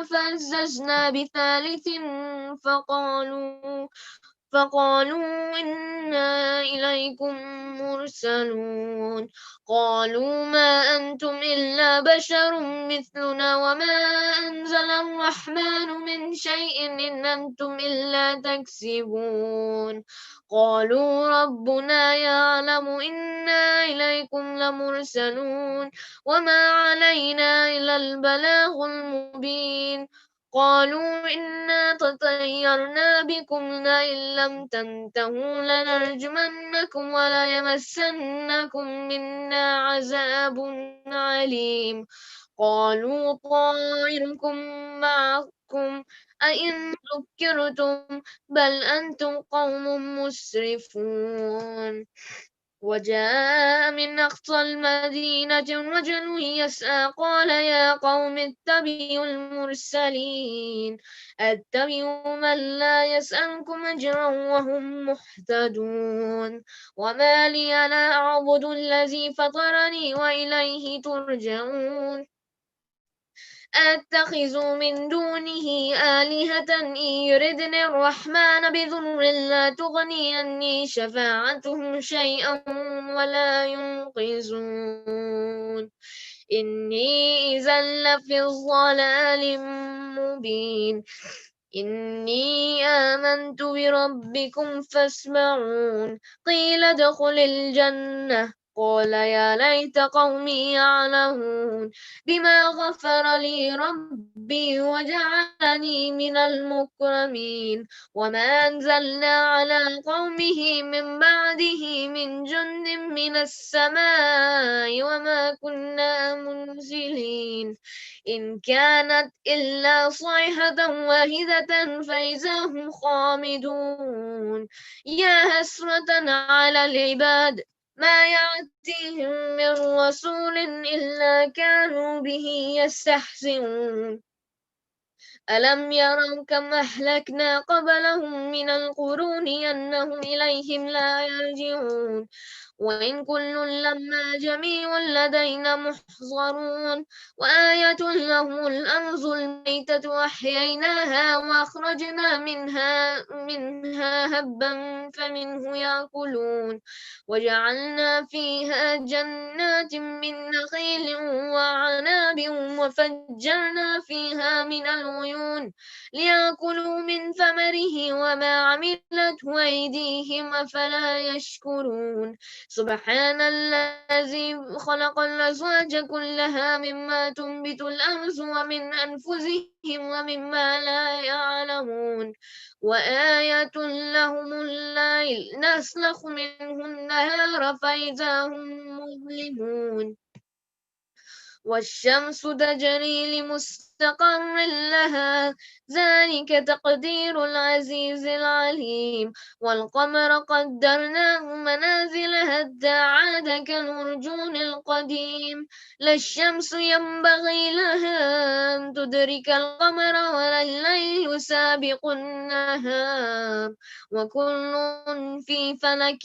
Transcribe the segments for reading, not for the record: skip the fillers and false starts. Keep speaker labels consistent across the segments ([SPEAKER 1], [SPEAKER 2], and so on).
[SPEAKER 1] فعززنا بثالث فقالوا فقالوا إنا إليكم مرسلون. قالوا ما أنتم إلا بشر مثلنا وما أنزل الرحمن من شيء إن أنتم إلا تكسبون. قالوا ربنا يعلم إنا إليكم لمرسلون وما علينا إلا البلاغ المبين. قالوا إنا تطيرنا بكم لئن لم تنتهوا لنرجمنكم وليمسنكم منا عذاب عليم. قالوا طائركم معكم أئن ذكرتم بل أنتم قوم مسرفون. وجاء من أقصى المدينة رجل يسعى قال يا قوم اتبعوا المرسلين اتبعوا من لا يسألكم أجرا وهم مهتدون. وما لي لا أعبد الذي فطرني وإليه ترجعون. أتخذ من دونه آلهة إن يردني الرحمن بضر لا تغني عني شفاعتهم شيئا ولا ينقذون. إني إذا لفي الضلال مبين. إني آمنت بربكم فاسمعون. قيل ادخل الجنة قال يا ليت قومي يعلمون بما غفر لي ربي وجعلني من المكرمين. وما أنزلنا على قومه من بعده من جند من السماء وما كنا منزلين إن كانت إلا صيحة واحدة فإذا هم خامدون. يا حسرة على العباد ما يأتيهم من رسول إلا كانوا به يستهزئون. ألم يروا كم أهلكنا قبلهم من القرون أنهم إليهم لا يرجعون. وإن كل لما جميع لدينا محضرون. وآية لهم الأرض الميتة أحييناها وأخرجنا منها هبا فمنه يأكلون. وجعلنا فيها جنات من نخيل وعناب وفجرنا فيها من العيون ليأكلوا من ثمره وما عملته أيديهم أفلا يشكرون. سبحان الذي خلق الأزواج كلها مما تنبت الأرض ومن أنفسهم ومما لا يعلمون. وآية لهم الليل نسلخ منه النهار فإذا هم مظلمون. والشمس تجري لمستقر لها ذلك تقدير العزيز العليم. والقمر قدرناه منازل حتى عاد كالعرجون القديم. لا الشمس ينبغي لها أن تدرك القمر ولا الليل سابق النهار وكل في فلك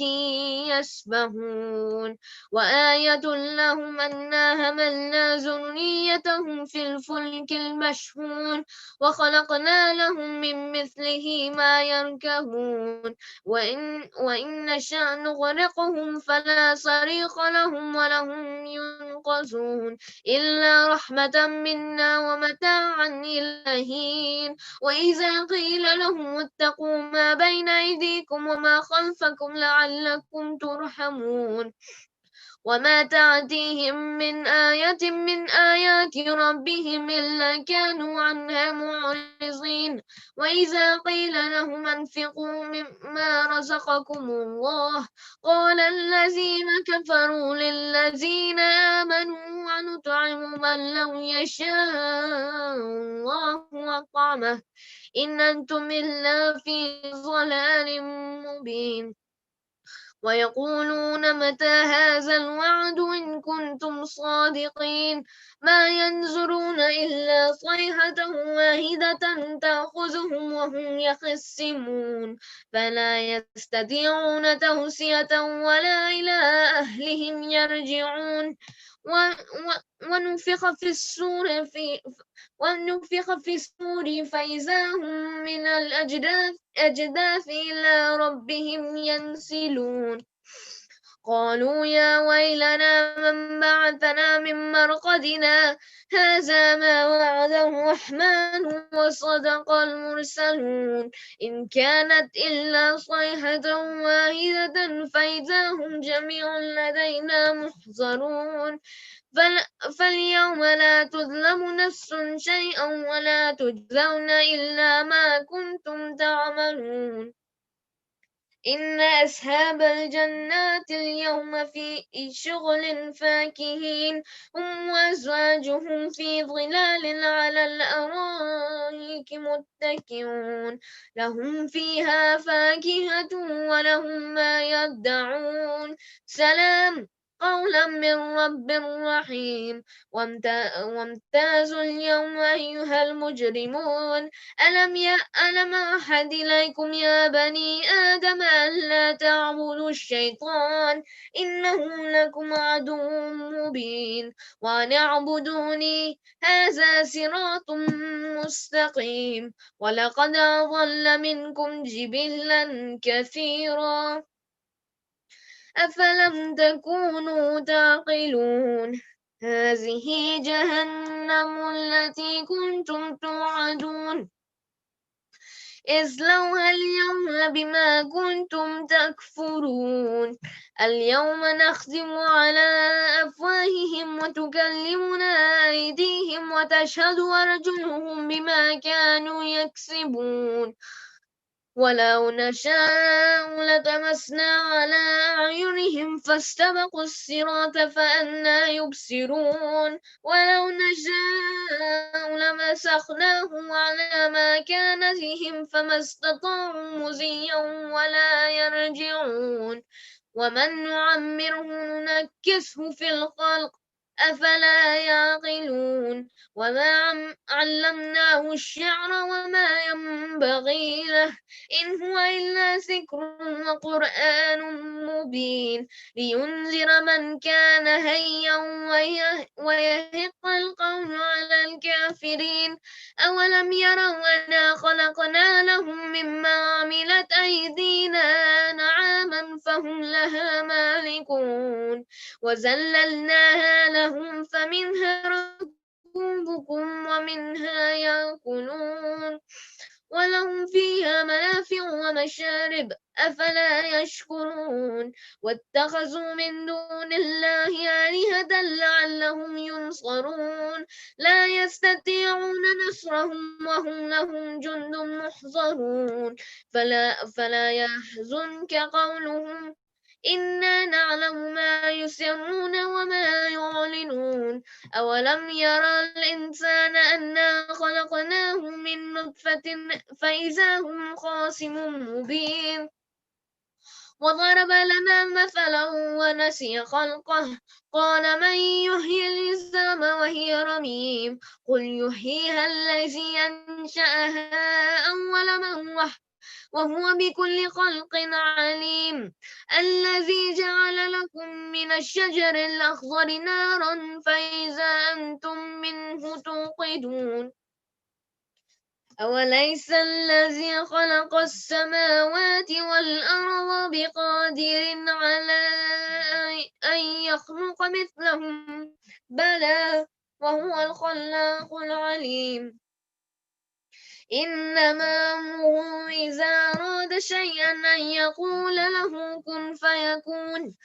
[SPEAKER 1] يسبحون. وآية لهم أنا حملنا ذريتهم في الفلك المشحون وخلقنا لهم من مثله ما يركبون. وإن نشأ نغرقهم فلا صريخ لهم ولهم ينقذون إلا رحمة منا ومتاعا إلى حين. وإذا قيل لهم اتقوا ما بين أيديكم وما خلفكم لعلكم ترحمون. وما تأتيهم من آية من آيات ربهم إلا كانوا عنها معرضين. وإذا قيل لهم أنفقوا مما رزقكم الله قال الذين كفروا للذين آمنوا ونطعم من لو يشاء الله أطعمه إن أنتم إلا في ضلال مبين. ويقولون متى هذا الوعد إن كنتم صادقين ما ينظرون إلا صيحة واحدة تأخذهم وهم يخصمون فلا يستطيعون توصية ولا إلى أهلهم يرجعون. ونفخ في السور فإذا هم من الأجداث إلى ربهم ينسلون قالوا يا ويلنا من بعثنا من مرقدنا هذا ما وعد الرحمن وصدق المرسلون إن كانت إلا صيحة واحدة فإذا هم جميع لدينا محضرون فاليوم لا تظلم نفس شيئا ولا تجزون إلا ما كنتم تعملون إن أصحاب الجنات اليوم في شغل فاكهين هم وأزواجهم في ظلال على الأرائك متكئون لهم فيها فاكهة ولهم ما يدعون سلام قولا من رب رحيم وامتازوا اليوم أيها المجرمون ألم أحد إليكم يا بني آدم ألا تعبدوا الشيطان إنه لكم عدو مبين وأن اعبدوني هذا صراط مستقيم ولقد أضل منكم جبلا كثيرا أفلم تكونوا تعقلون هذه جهنم التي كنتم توعدون اصلوها اليوم بما كنتم تكفرون اليوم نختم على أفواههم وتكلمنا أيديهم وتشهد أرجلهم بما كانوا يكسبون ولو نشاء لطمسنا على أعينهم فاستبقوا الصراط فأنى يبصرون ولو نشاء لمسخناهم على مكانتهم فما استطاعوا مضيا ولا يرجعون ومن نعمره ننكسه في الخلق أفلا يعقلون وما علمناه الشعر وما ينبغي له إن هو إلا ذكر وقرآن مبين لينذر من كان هيا ويهق القول على الكافرين أولم يروا أنا خلقنا لهم مما عملت أيدينا أنعاما فهم لها مالكون وذللناها لهم فمنها ركوبكم ومنها يأكلون ولهم فيها منافع ومشارب أفلا يشكرون واتخذوا من دون الله آلهة لعلهم ينصرون لا يستطيعون نصرهم وهم لهم جند محضرون فلا يحزنك قولهم إنا نعلم ما يسرون وما يعلنون أولم يرى الإنسان أنا خلقناه من نطفة فإذا هم خاصم مبين وضرب لنا مثلا ونسي خلقه قال من يحيي العظام وهي رميم قل يحييها الذي أنشأها أول مرة وهو بكل خلق عليم الذي جعل لكم من الشجر الأخضر نارا فإذا أنتم منه توقدون أوليس الذي خلق السماوات والأرض بقادر على أن يخلق مثلهم بلى وهو الخلاق العليم إنما أمره إذا أراد شيئا أن يقول له كن فيكون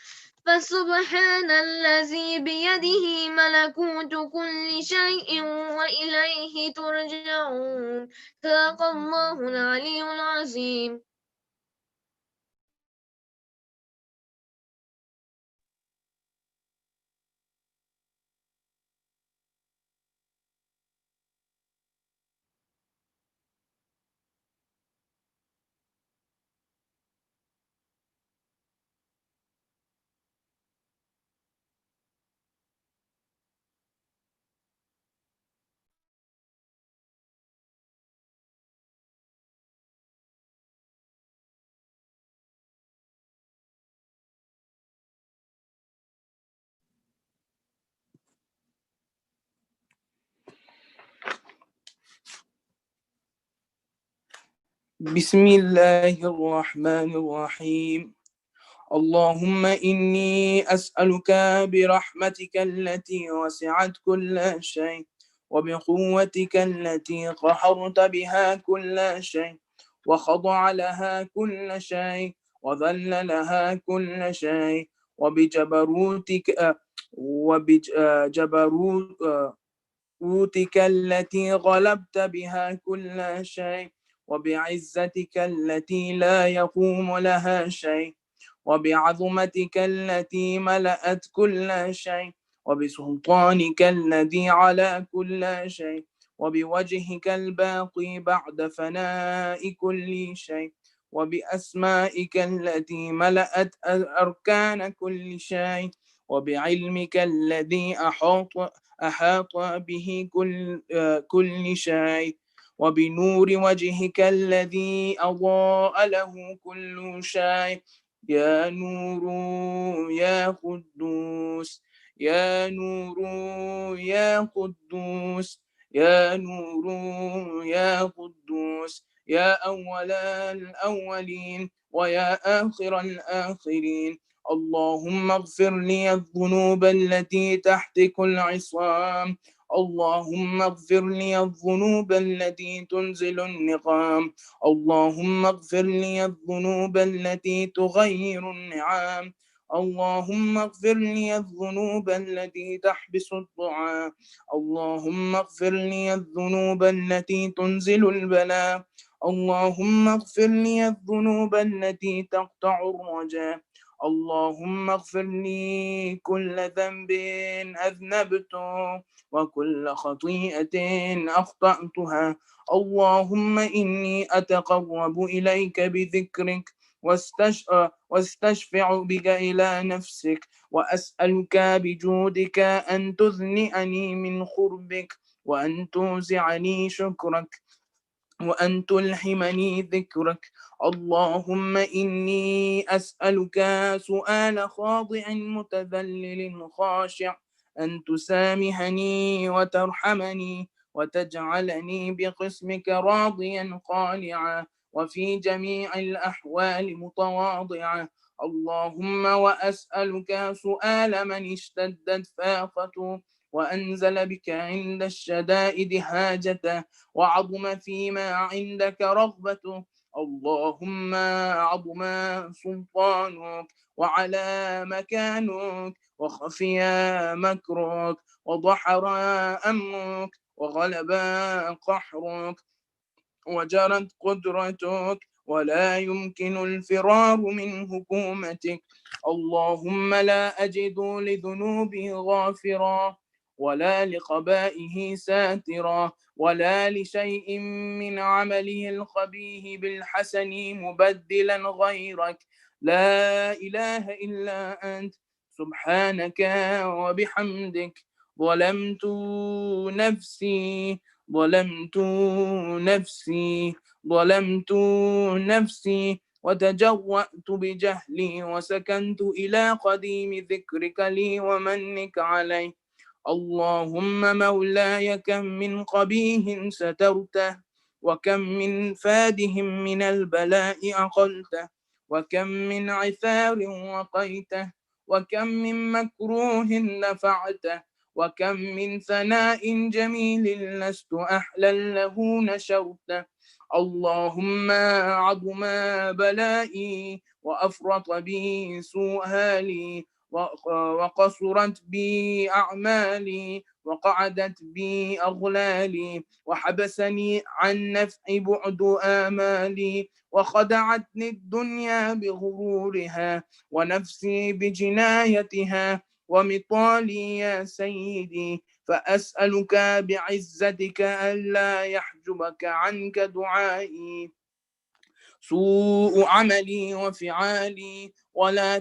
[SPEAKER 1] فسبحان الذي بيده ملكوت كل شيء وإليه ترجعون صدق الله العلي العظيم.
[SPEAKER 2] بسم الله الرحمن الرحيم. اللهم إني أسألك برحمتك التي وسعت كل شيء وبقوتك التي قهرت بها كل شيء وخضع لها كل شيء وذل لها كل شيء وبجبروتك وبجبروتك التي غلبت بها كل شيء وبعزتك التي لا يقوم لها شيء وبعظمتك التي ملأت كل شيء وبسلطانك الذي على كل شيء وبوجهك الباقي بعد فناء كل شيء وبأسمائك التي ملأت أركان كل شيء وبعلمك الذي أحاط به كل شيء وبنور وجهك الذي أضاء له كل شيء يا نور يا قدوس يا نور يا قدوس يا نور يا قدوس يا أول الأولين ويا آخر الآخرين. اللهم اغفر لي الذنوب التي تحتك العصام. اللهم اغفر لي الذنوب التي تنزل النقام. اللهم اغفر لي الذنوب التي تغير النعام. اللهم اغفر لي الذنوب التي تحبس الدعاء. اللهم اغفر لي الذنوب التي تنزل البلاء. اللهم اغفر لي الذنوب التي تقطع الرجاء. اللهم اغفر لي كل ذنب أذنبته وكل خطيئة أخطأتها. اللهم إني أتقرب إليك بذكرك واستشفع بك إلى نفسك وأسألك بجودك أن تذنئني من قربك وأن توزعني شكرك وأن تلهمني ذكرك. اللهم إني أسألك سؤال خاضع متذلل خاشع أن تسامحني وترحمني وتجعلني بقسمك راضيا قانعا وفي جميع الأحوال متواضعا. اللهم وأسألك سؤال من اشتدت فاقته وأنزل بك عند الشدائد حاجته وعظم فيما عندك رغبته. اللهم عظم سلطانك وعلى مكانك وخفي مكرك وضحر أمرك وغلب قحرك وجرت قدرتك ولا يمكن الفرار من حكومتك. اللهم لا أجد لذنوبي غافرا ولا لقبائه ساترا ولا لشيء من عمله الخبيه بالحسن مبدلا غيرك. لا إله إلا أنت سبحانك وبحمدك. ظلمت نفسي ظلمت نفسي ظلمت نفسي وتجوأت بجهلي وسكنت إلى قديم ذكرك لي ومنك علي. اللهم مولاي كم من قبيه سترته وكم من فادهم من البلاء أقلته وكم من عثار وقيته وكم من مكروه دفعته وكم من ثناء جميل لست أحلى له نشرته. اللهم عظم بلائي وأفرط بي سوء هالي وقصرت بي أعمالي وقعدت بي أغلالي وحبسني عن نفع بعد آمالي وخدعتني الدنيا بغرورها ونفسي بجنايتها ومطالي يا سيدي. فأسألك بعزتك ألا يحجبك عنك دعائي سوء عملي وفعالي ولا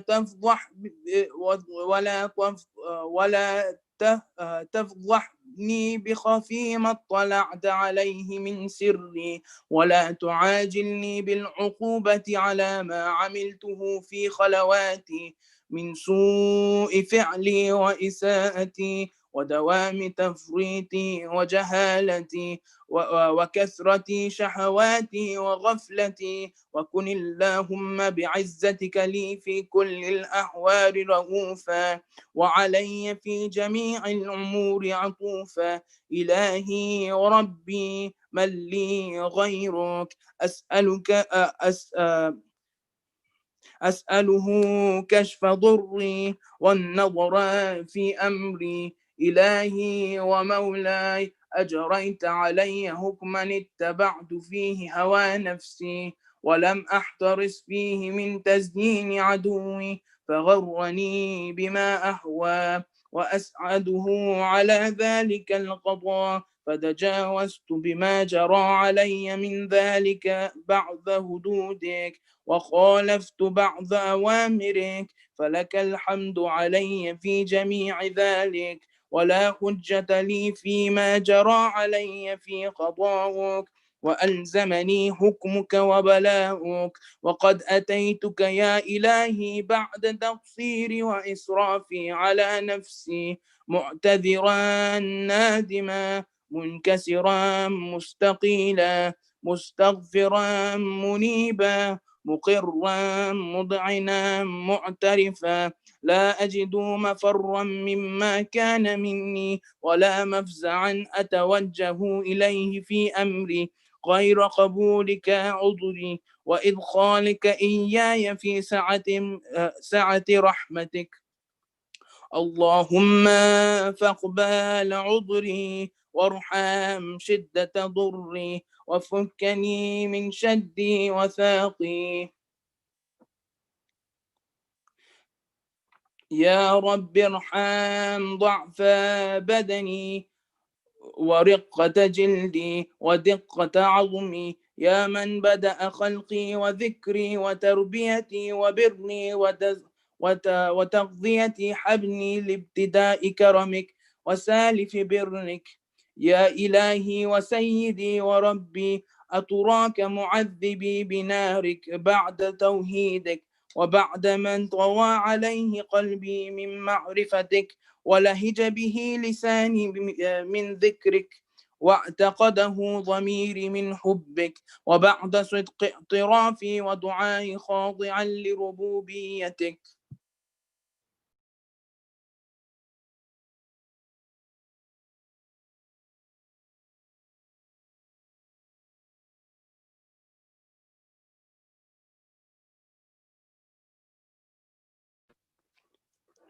[SPEAKER 2] تفضحني بخفي ما اطلعت عليه من سري ولا تعاجلني بالعقوبة على ما عملته في خلواتي من سوء فعلي وإساءتي ودوام تفريطي وجهالتي وكثرة شهواتي وغفلتي، وكن اللهم بعزتك لي في كل الأحوال رؤوفا، وعلي في جميع الأمور عطوفا. إلهي وربي من لي غيرك، أسأله كشف ضري والنظر في أمري. إلهي ومولاي، أجريت علي حكما اتبعت فيه هوى نفسي، ولم أحترس فيه من تزيين عدوي، فغرني بما أهوى، وأسعده على ذلك القضاء، فتجاوزت بما جرى علي من ذلك بعد هدودك، وخالفت بعض أوامرك، فلك الحمد علي في جميع ذلك، ولا حجة لي فيما جرى علي في قضاؤك، وألزمني حكمك وبلاؤك. وقد أتيتك يا إلهي بعد تقصيري وإسرافي على نفسي، معتذرا نادما منكسرا مستقيلا، مستغفرا منيبا، مقرا مضعنا معترفا، لا أجد مفرا مما كان مني، ولا مفزعا أتوجه إليه في أمري غير قبولك عذري، وإدخالك إياي في سعة رحمتك. اللهم فاقبل عذري، وارحم شدة ضري، وفكني من شدي وثاقي. يا رب ارحم ضعف بدني، ورقة جلدي، ودقة عظمي، يا من بدأ خلقي وذكري وتربيتي وبرني وتغذيتي، حبني لابتداء كرمك وسالف برك. يا إلهي وسيدي وربي، أتراك معذبي بنارك بعد توحيدك، وبعد من طوى عليه قلبي من معرفتك، ولهج به لساني من ذكرك، واعتقده ضميري من حبك، وبعد صدق اعترافي ودعائي خاضعا لربوبيتك.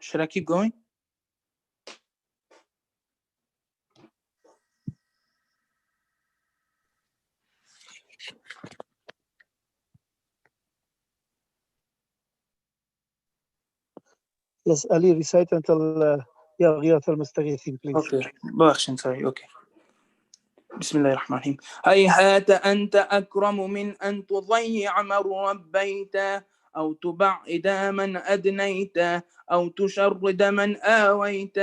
[SPEAKER 2] Should I keep going?
[SPEAKER 3] Yes, Ali, recite until يا غياث المستغيثين, please.
[SPEAKER 2] Okay. بخشن, sorry. Okay. بسم الله الرحمن الرحيم. هيهات أنت أكرم من أن تضيع من ربيت، أو تبعد من أدنيت، أو تشرد من آويت،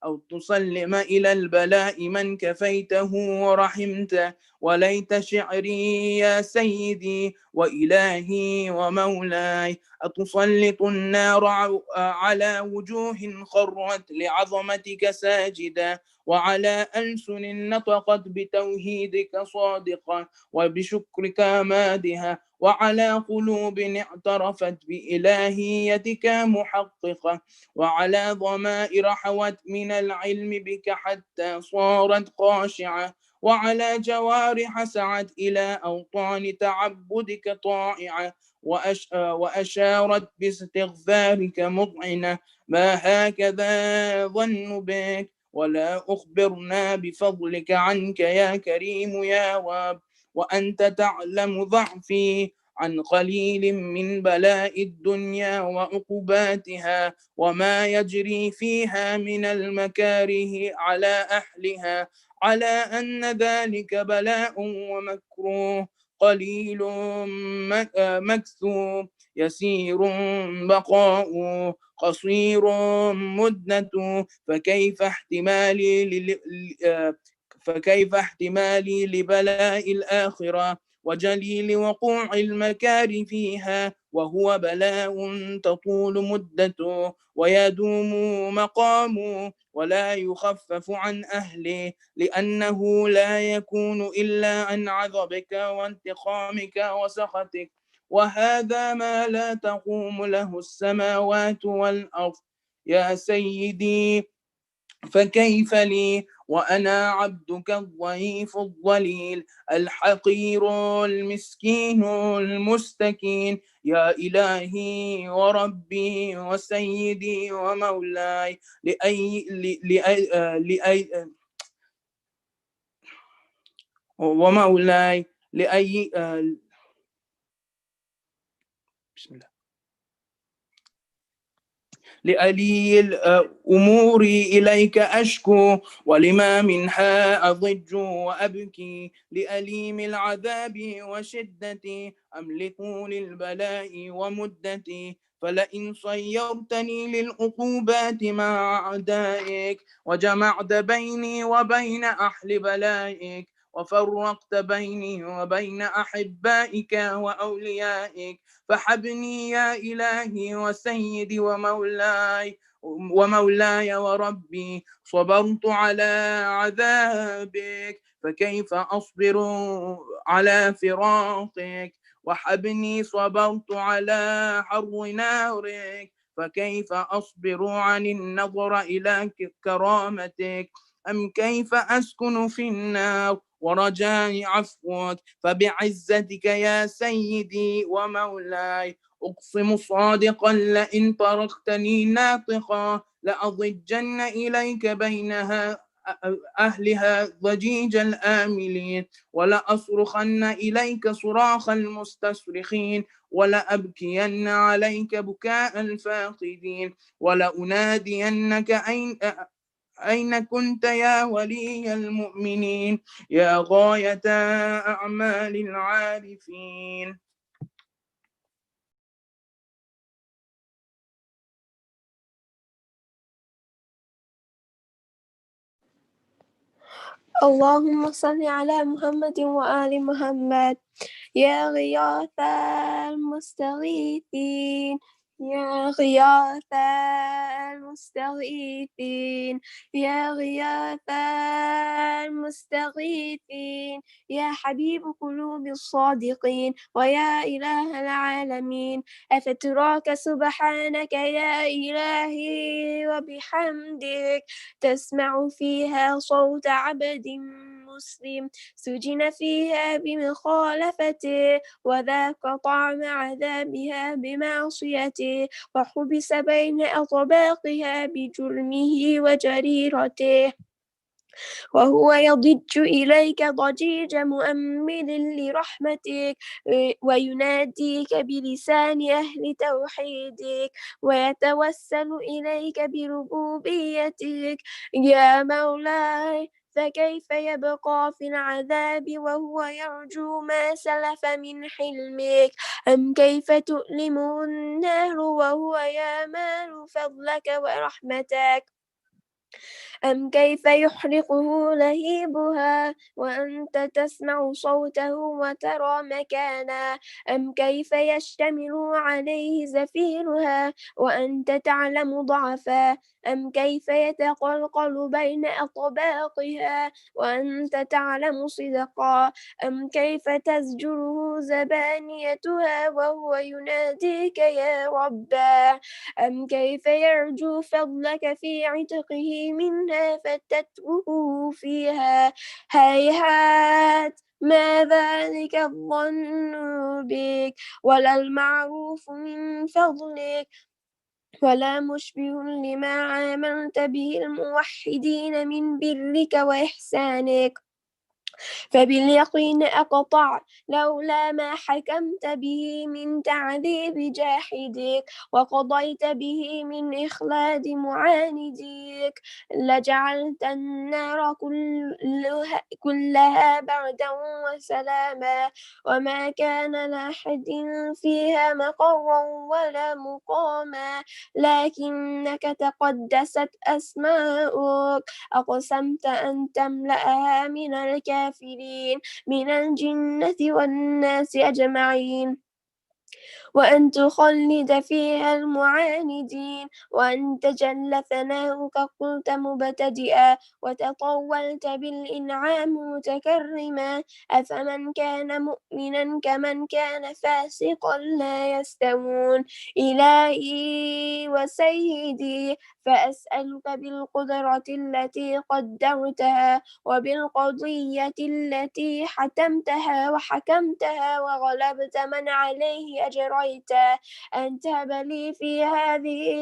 [SPEAKER 2] أو تسلم إلى البلاء من كفيته ورحمت. وليت شعري يا سيدي وإلهي ومولاي، أتسلط النار على وجوه خرت لعظمتك ساجدة، وعلى ألسن نطقت بتوحيدك صادقة وبشكرك مادها، وعلى قلوب اعترفت بإلهيتك محققة، وعلى ضمائر حوت من العلم بك حتى صارت خاشعة، وعلى جوارح سعت إلى أوطان تعبدك طائعة، وأشارت باستغفارك مطعنة. ما هكذا ظن بك، ولا أخبرنا بفضلك عنك يا كريم يا واب، وأنت تعلم ضعفي عن قليل من بلاء الدنيا وعقوباتها، وما يجري فيها من المكاره على أهلها، على أن ذلك بلاء ومكروه، قليل مكثوب، يسير بقاؤه، قصير مدته، فكيف احتمالي لبلاء الآخرة وجليل وقوع المكاره فيها، وهو بلاء تطول مدته ويدوم مقامه ولا يخفف عن أهله، لأنه لا يكون إلا عن عذبك وانتقامك وسخطك، وهذا ما لا تقوم له السماوات والأرض. يا سيدي، فكيف لي وأنا عبدك الضعيف الضليل الحقير المسكين المستكين؟ يا إلهي وربي وسيدي ومولاي، لأي بسم الله لألي الأمور إليك أشكو، ولما منها أضج وأبكي، لأليم العذاب وشدتي أملك للبلاء ومدتي. فلئن صيرتني للعقوبات مع أعدائك، وجمعت بيني وبين أهل بلائك، وفرقت بيني وبين أحبائك وأوليائك، فحبني يا إلهي وسيدي ومولاي وربي. صبرت على عذابك، فكيف أصبر على فراقك؟ وحبني صبرت على حر نارك، فكيف أصبر عن النظر إلى كرامتك؟ أم كيف أسكن في النار ورجاء عفوك؟ فبعزتك يا سيدي ومولاي أقسم صادقا لئن تركتني ناطقا لأضجن إليك بينها أهلها ضجيج الآملين، ولأصرخن إليك صراخ المستصرخين، ولأبكين عليك بكاء الفاقدين، ولأنادينك أين كنت يا ولي المؤمنين، يا غاية أعمال العارفين.
[SPEAKER 4] اللهم صل على محمد وآل محمد. يا غياث المستغيثين، يا غياث المستغيثين، يا غياث المستغيثين، يا حبيب قلوب الصادقين، ويا إله العالمين. أفتراك سبحانك يا إلهي وبحمدك تسمع فيها صوت عبد مسلم سجن فيها بمخالفته، وذاق طعم عذابها بمعصيته، وحبس بين أطباقها بجرمه وجريرته، وهو يضج إليك ضجيج مؤمل لرحمتك، ويناديك بلسان أهل توحيدك، ويتوسل إليك بربوبيتك. يا مولاي، فكيف يبقى في العذاب وهو يرجو ما سلف من حلمك؟ أم كيف تؤلمه النار وهو يامل فضلك ورحمتك؟ أم كيف يحرقه لهيبها وأنت تسمع صوته وترى مكانا؟ أم كيف يشتمل عليه زفيرها وأنت تعلم ضعفا؟ أم كيف يتقلقل بين أطباقها وأنت تعلم صدقا؟ أم كيف تزجره زبانيتها وهو يناديك يا ربا؟ أم كيف يرجو فضلك في عتقه منها فتتركه فيها؟ هيهات ما ذلك الظن بك، ولا المعروف من فضلك، ولا مشبه لما عاملت به الموحدين من برك وإحسانك. فباليقين أقطع لولا ما حكمت به من تعذيب جاحدك وقضيت به من إخلاد معانديك، لجعلت النار كلها بردا وسلاما، وما كان لأحد فيها مقرا ولا مقاما، لكنك تقدست أسماؤك أقسمت أن تملأها من الكافرين من الجنة والناس أجمعين. وأن تخلد فيها المعاندين، وأن تجل ثناؤك قلت مبتدئا، وتطولت بالإنعام متكرما. أفمن كان مؤمنا كمن كان فاسقا لا يستوون. إلهي وسيدي، فأسألك بالقدرة التي قدرتها، وبالقضية التي حتمتها وحكمتها وغلبت من عليه أجريته، أن تهب لي في هذه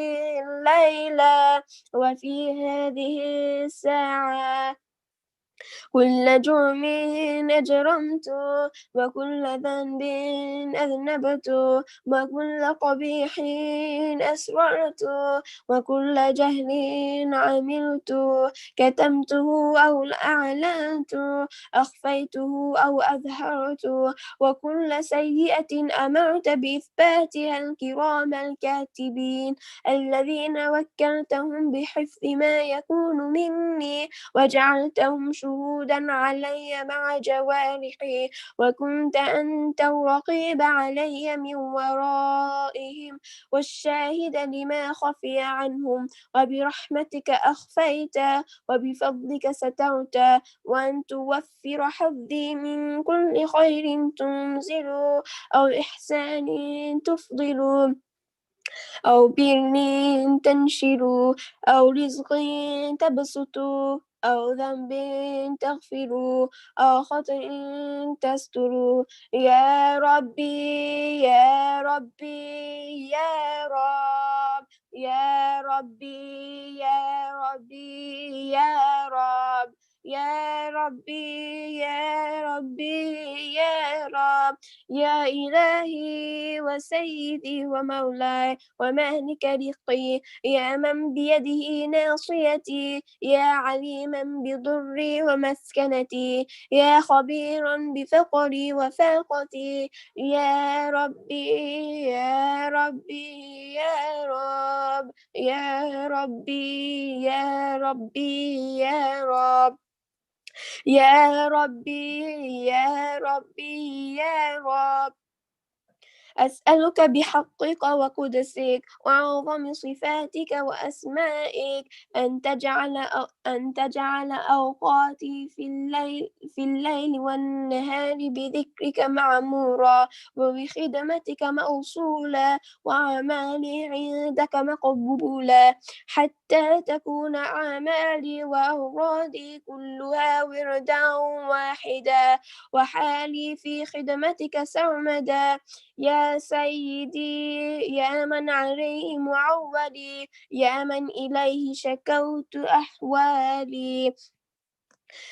[SPEAKER 4] الليلة وفي هذه الساعة كل جرم أجرمته، وكل ذنب أذنبته، وكل قبيح أسررته، وكل جهل عملته، كتمته أو أعلنته، أخفيته أو أظهرته، وكل سيئة أمرت بإثباتها الكرام الكاتبين الذين وكلتهم بحفظ ما يكون مني، وجعلتهم شهودا علي مع جوارحي، وكنت أنت الرقيب علي من ورائهم والشاهد لما خفي عنهم، وبرحمتك أخفيت وبفضلك سترت، وأن توفر حظي من كل خير تنزل أو إحسان تفضل أو بر تنشر أو رزق تبسط أو ذنب تغفر أو خطأ تستر. يا ربي يا ربي يا رب، يا ربي يا ربي يا رب، يا ربي يا ربي يا رب، يا إلهي وسيدي ومولاي ومهلك رزقي، يا من بيده ناصيتي، يا عليما بضري ومسكنتي، يا خبيرا بفقري وفاقتي، يا ربي يا ربي يا رب، يا ربي يا ربي يا رب، يا ربي يا ربي يا رب. أسألك بحقك وقدسك وعظم صفاتك وأسمائك أن تجعل أوقاتي في الليل والنهار بذكرك معمورا، وبخدمتك موصولا، وأعمالي عندك مقبولا، حتى تكون أعمالي وأورادي كلها وردا واحدا، وحالي في خدمتك سرمدا. يا سيدي يا من عليه معولي، يا من إليه شكوت أحوالي،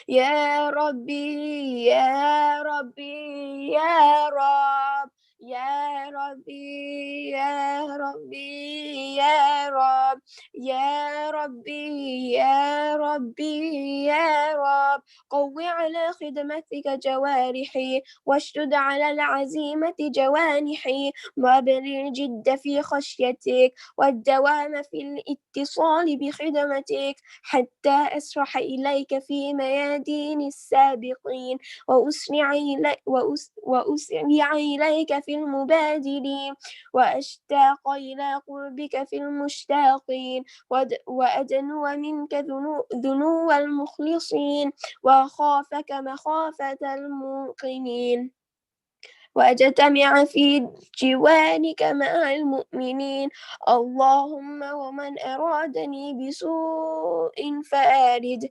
[SPEAKER 4] يا ربي يا ربي يا رب، يا ربي يا ربي يا رب، يا ربي يا ربي يا رب. قو على خدمتك جوارحي، واشدد على العزيمة جوانحي، وابذل الجد في خشيتك والدوام في الاتصال بخدمتك، حتى أسرح إليك في ميادين السابقين، وأسرع إليك في المبادرين، وأشتاق إلى قربك في المشتاقين، وأدنو منك ذنو المخلصين، وأخافك مخافة الموقنين، وأجتمع في جوارك مع المؤمنين. اللهم ومن أرادني بسوء فآرد،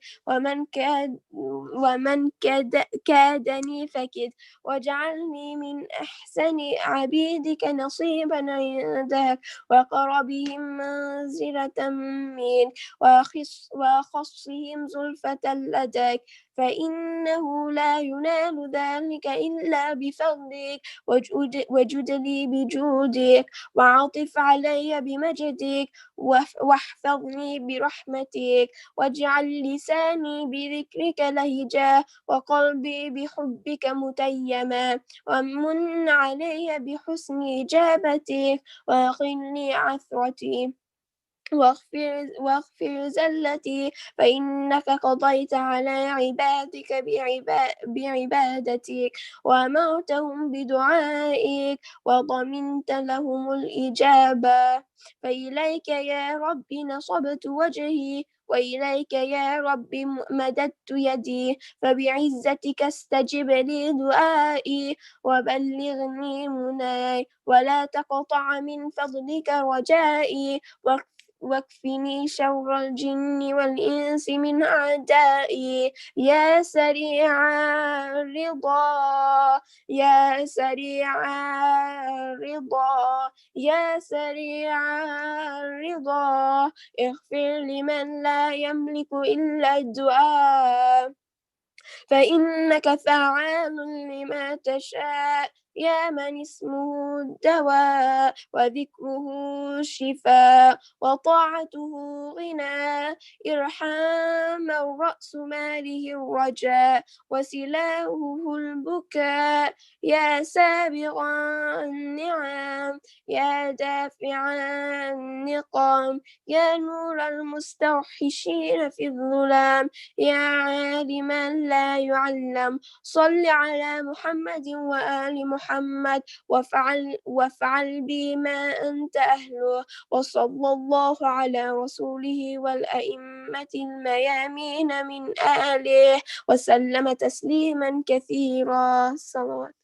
[SPEAKER 4] كادني فكد، واجعلني من أحسن عبيدك نصيبا عندك، وقربهم منزلة منك، وأخصهم زلفة لديك، فإنه لا ينال ذلك إلا بفضلك، وجد لي بجودك، وعطف علي بمجدك، واحفظني برحمتك، واجعل لساني بذكرك لهجا، وقلبي بحبك متيما، ومن علي بحسن إجابتك، وأقلني عثرتي. واغفر زلتي فإنك قضيت على عبادك بعبادتك وأمرتهم بدعائك وضمنت لهم الإجابة فإليك يا رب نصبت وجهي وإليك يا رب مددت يدي فبعزتك استجب لي دعائي وبلغني مناي ولا تقطع من فضلك رجائي واكفني شر الجن والإنس من أعدائي يا سريع الرضا يا سريع الرضا يا سريع الرضا اغفر لمن لا يملك إلا الدعاء فإنك فعال لما تشاء يا من اسمه الدواء وذكره الشفاء وطاعته غنى إرحام رأس ماله الرجاء وسلاهه البكاء يا سابغ النعم يا دافع النقام يا نور المستوحشين في الظلام يا عالما لا يعلم صل على محمد وآل محمد وافعل بي ما أنت أهله وصلى الله على رسوله والأئمة الميامين من آله وسلم تسليما كثيرا صلوات.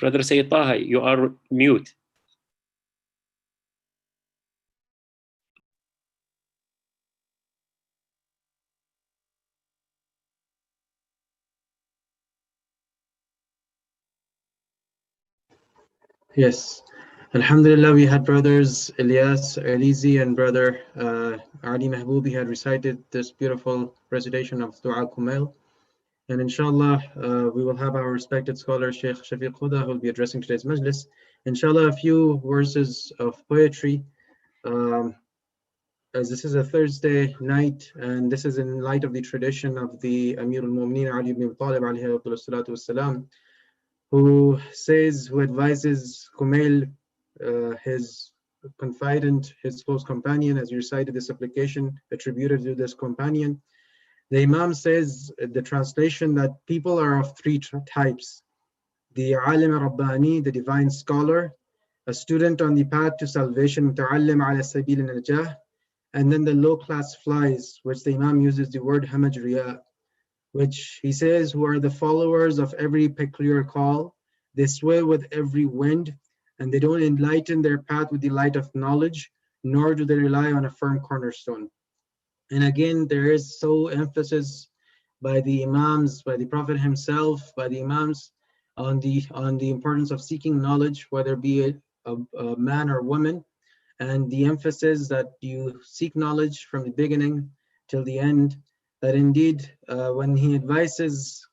[SPEAKER 5] Brother Sayyid Taha, you are mute.
[SPEAKER 6] Yes. Alhamdulillah, we had brothers Ilyas, Elizi, and brother Ali Mahboubi had recited this beautiful recitation of Dua Kumail. And inshallah, we will have our respected scholar Sheikh Shafiq Hudda who will be addressing today's majlis. Inshallah, a few verses of poetry. As this is a Thursday night, and this is in light of the tradition of the Amir al-Mu'mineen Ali ibn Abi Talib alayhi salatu wassalam, who advises Kumail, his confidant, his close companion, as you recited this application attributed to this companion. The Imam says, the translation, that people are of three types: the alim rabbani, the divine scholar, a student on the path to salvation, muta'allim ala sabil najah, and then the low-class flies, which the Imam uses the word hamajriya, which he says, who are the followers of every peculiar call. They sway with every wind, and they don't enlighten their path with the light of knowledge, nor do they rely on a firm cornerstone. And again, there is so emphasis by the Imams, by the Prophet himself, by the Imams, on the importance of seeking knowledge, whether be it a man or woman, and the emphasis that you seek knowledge from the beginning till the end. That indeed, when he advises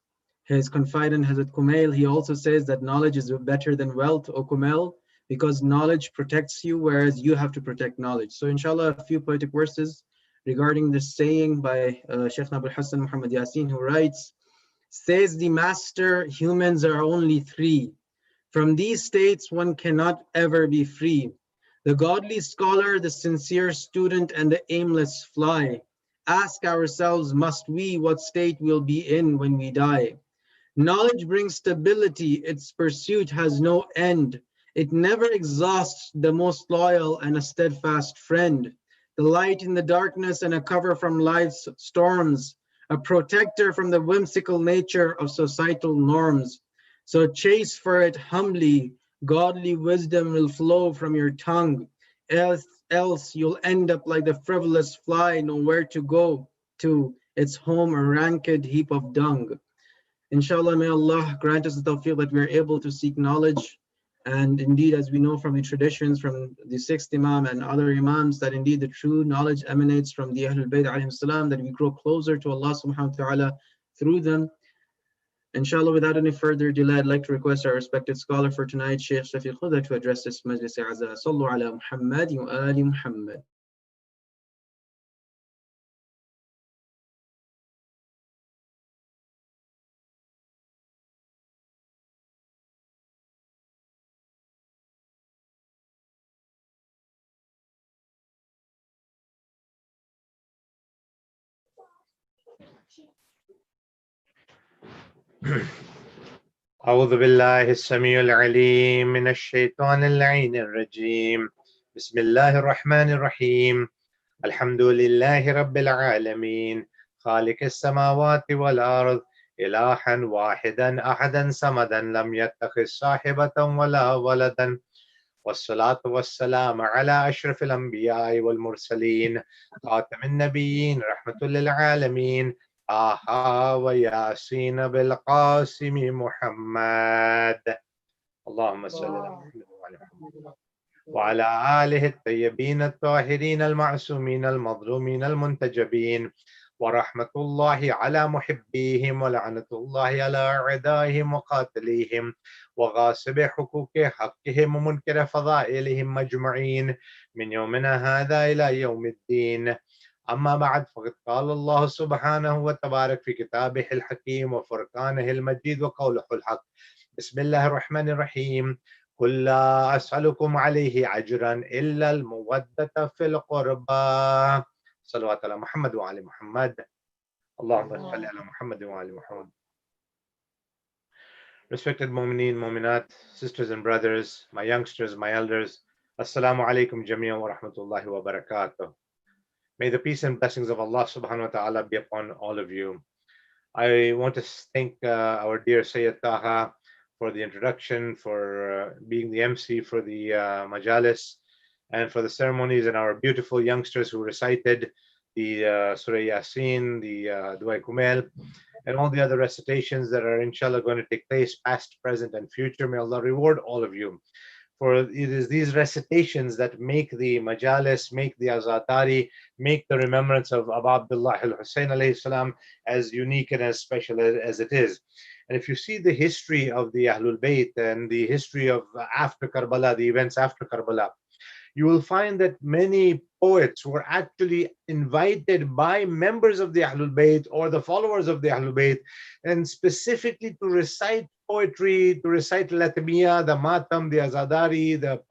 [SPEAKER 6] his confidant Hazrat Kumail, he also says that knowledge is better than wealth, O Kumail, because knowledge protects you, whereas you have to protect knowledge. So inshallah, a few poetic verses regarding this saying by Shaykh al-Hasan Muhammad Yasin, who writes, says the master, humans are only three. From these states one cannot ever be free. The godly scholar, the sincere student, and the aimless fly. Ask ourselves, must we, what state we'll be in when we die? Knowledge brings stability, its pursuit has no end. It never exhausts the most loyal and a steadfast friend. The light in the darkness and a cover from life's storms, a protector from the whimsical nature of societal norms. So chase for it humbly. Godly wisdom will flow from your tongue. Else you'll end up like the frivolous fly, nowhere to go to, its home a ranked heap of dung. Inshallah, may Allah grant us the tawfiq that we are able to seek knowledge. And indeed, as we know from the traditions from the sixth Imam and other Imams, that indeed the true knowledge emanates from the Ahlul Bayt alayhim salam, that we grow closer to Allah subhanahu wa ta'ala through them. Inshallah, without any further delay, I'd like to request our respected scholar for tonight, Shaykh Shafiq Hudda, to address this majlis. Sallu ala Muhammad wa ali Muhammad.
[SPEAKER 7] أعوذ بالله السميع العليم من الشيطان اللعين الرجيم بسم الله الرحمن الرحيم الحمد لله رب العالمين خالق السماوات والأرض إلها واحدا أحدا صمدا لم يتخذ صاحبة ولا ولدا والصلاة والسلام على أشرف الأنبياء والمرسلين خاتم النبيين رحمة للعالمين آها وياسين بالقاسم محمد اللهم صل على محمد وعلى محمد وعلى آله الطيبين الطاهرين المعصومين المظلومين المنتجبين ورحمة الله على محبيهم ولعنة الله على أعدائهم وقاتليهم وغاصب حقوق حقهم ومنكر فضائلهم مجمعين من يومنا هذا إلى يوم الدين أما بعد فقد قال الله سبحانه وتبارك في كتابه الحكيم وفرقانه المجيد وقوله الحق بسم الله الرحمن الرحيم قل لا أسألكم عليه أجرا إلا المودة في القربى صلوات على محمد وعلى محمد اللهم صل على محمد وعلى محمد. Respected Mu'mineen, Mu'minat, sisters and brothers, my youngsters, my elders, Assalamu alaikum jami'an wa rahmatullahi wa barakatuh. May the peace and blessings of Allah subhanahu wa ta'ala be upon all of you. I want to thank our dear Sayyid Taha for the introduction, for being the MC for the majalis and for the ceremonies, and our beautiful youngsters who recited the Surah Yasin, the Dua Kumel, and all the other recitations that are inshallah going to take place past, present and future. May Allah reward all of you. For it is these recitations that make the majalis, make the azadari, make the remembrance of Abu Abdullah al-Husayn alayhi salam as unique and as special as it is. And if you see the history of the Ahlul Bayt and the history of after Karbala, the events after Karbala, you will find that many poets were actually invited by members of the Ahlul Bayt or the followers of the Ahlul Bayt, and specifically to recite poetry, to recite Latmiya, the Matam, the Azadari, the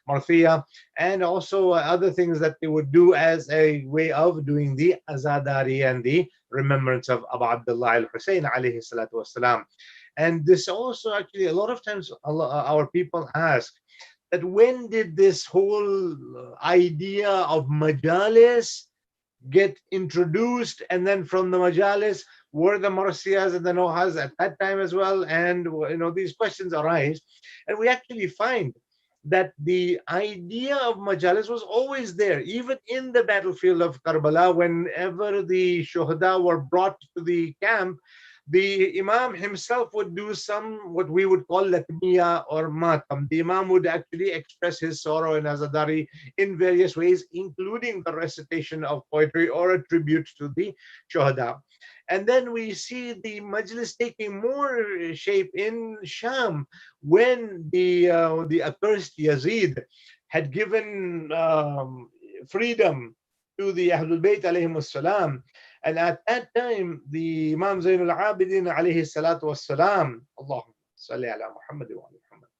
[SPEAKER 7] Marthiya, and also other things that they would do as a way of doing the Azadari and the remembrance of Abu Abdullah al-Husayn alayhi salatu wasalam. And this also actually, a lot of times our people ask, that when did this whole idea of majalis get introduced, and then from the majalis were the marsiyas and the nohas at that time as well? And these questions arise, and we actually find that the idea of majalis was always there, even in the battlefield of Karbala. Whenever the shuhada were brought to the camp, the Imam himself would do some what we would call latmiya or matam. The Imam would actually express his sorrow and azadari in various ways, including the recitation of poetry or a tribute to the shuhada. And then we see the majlis taking more shape in Sham when the accursed Yazid had given freedom to the Ahlul Bayt alayhimus salam. And at that time, the Imam Zainul Abidin alayhi salatu wassalam, Allahumma salli ala Muhammad wa ala Muhammad,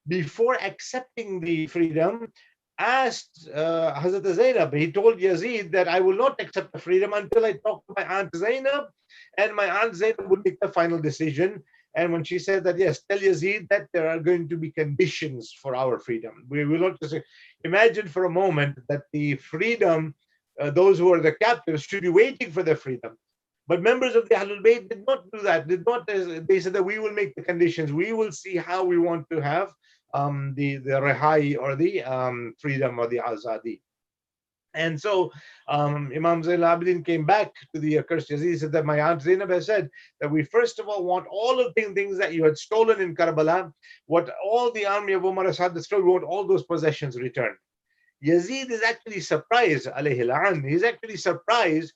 [SPEAKER 7] before accepting the freedom, asked Hazrat Zainab, he told Yazid that I will not accept the freedom until I talk to my Aunt Zainab, and my Aunt Zainab will make the final decision. And when she said that, yes, tell Yazid that there are going to be conditions for our freedom. We will not just imagine for a moment that the freedom, those who are the captives should be waiting for their freedom. But members of the Ahlul Bayt did not do that. Did not. They said that we will make the conditions. We will see how we want to have the rihai, or the freedom, or the azadi. And so Imam Zain al-Abidin came back to the accursed Yazid. He said that my aunt Zainab has said that we first of all want all of the things that you had stolen in Karbala, what all the army of Umar has had destroyed, we want all those possessions returned. Yazid is actually surprised, alayhi la'an. He's actually surprised.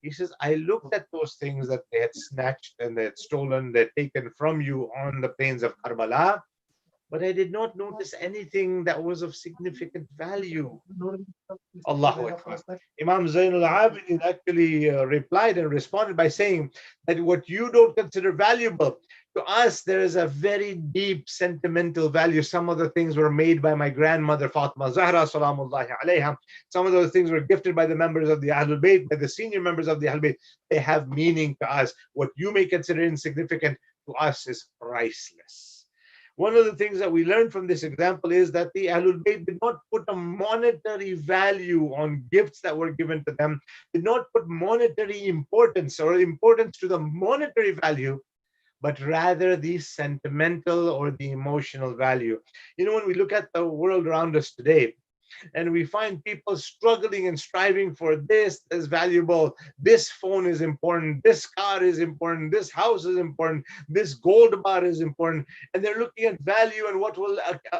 [SPEAKER 7] He says, I looked at those things that they had snatched and they had stolen, they had taken from you on the plains of Karbala, but I did not notice anything that was of significant value. Allahu Akbar. Imam Zain al-Abidin actually replied and responded by saying that what you don't consider valuable, to us there is a very deep sentimental value. Some of the things were made by my grandmother Fatima Zahra salamullahi alayha. Some of those things were gifted by the members of the Ahlul Bayt, by the senior members of the Ahlul Bayt. They have meaning to us. What you may consider insignificant, to us is priceless. One of the things that we learned from this example is that the Ahlul Bayt did not put a monetary value on gifts that were given to them, did not put monetary importance or importance to the monetary value, but rather the sentimental or the emotional value. You know, when we look at the world around us today, and we find people struggling and striving for this is valuable, this phone is important, this car is important, this house is important, this gold bar is important, and they're looking at value and what will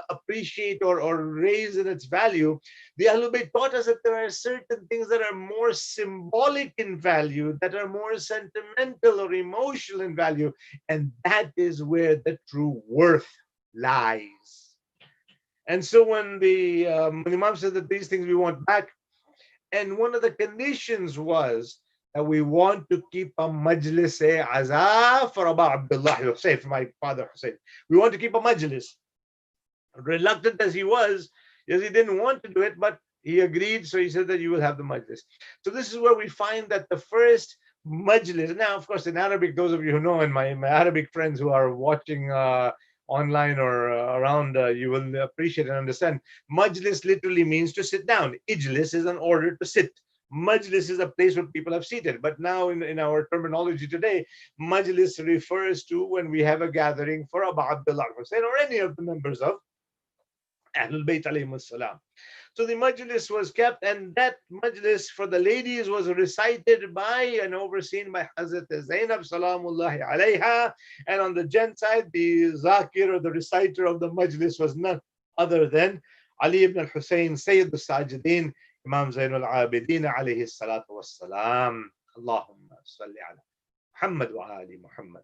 [SPEAKER 7] appreciate or raise in its value. The Ahlul Bayt taught us that there are certain things that are more symbolic in value, that are more sentimental or emotional in value, and that is where the true worth lies. And so when the Imam said that these things we want back, and one of the conditions was that we want to keep a majlis azah for Abu Abdullah Hussein, for my father Hussein. We want to keep a majlis. Reluctant as he was, yes, he didn't want to do it, but he agreed. So he said that you will have the majlis. So this is where we find that the first majlis. Now, of course, in Arabic, those of you who know, and my Arabic friends who are watching online or around, you will appreciate and understand. Majlis literally means to sit down. Ijlis is an order to sit. Majlis is a place where people have seated. But now in our terminology today, majlis refers to when we have a gathering for Abu Abdullah Hussein or any of the members of Ahlul Bayt alayhimus salam. So the majlis was kept, and that majlis for the ladies was recited by and overseen by Hazrat Zainab salamullahi alayha. And on the gent side, the zakir or the reciter of the majlis was none other than Ali ibn al-Hussein, Sayyid al-Sajidin, Imam Zain al-Abidin alayhi salatu wassalam. Allahumma salli ala Muhammad wa ali Muhammad.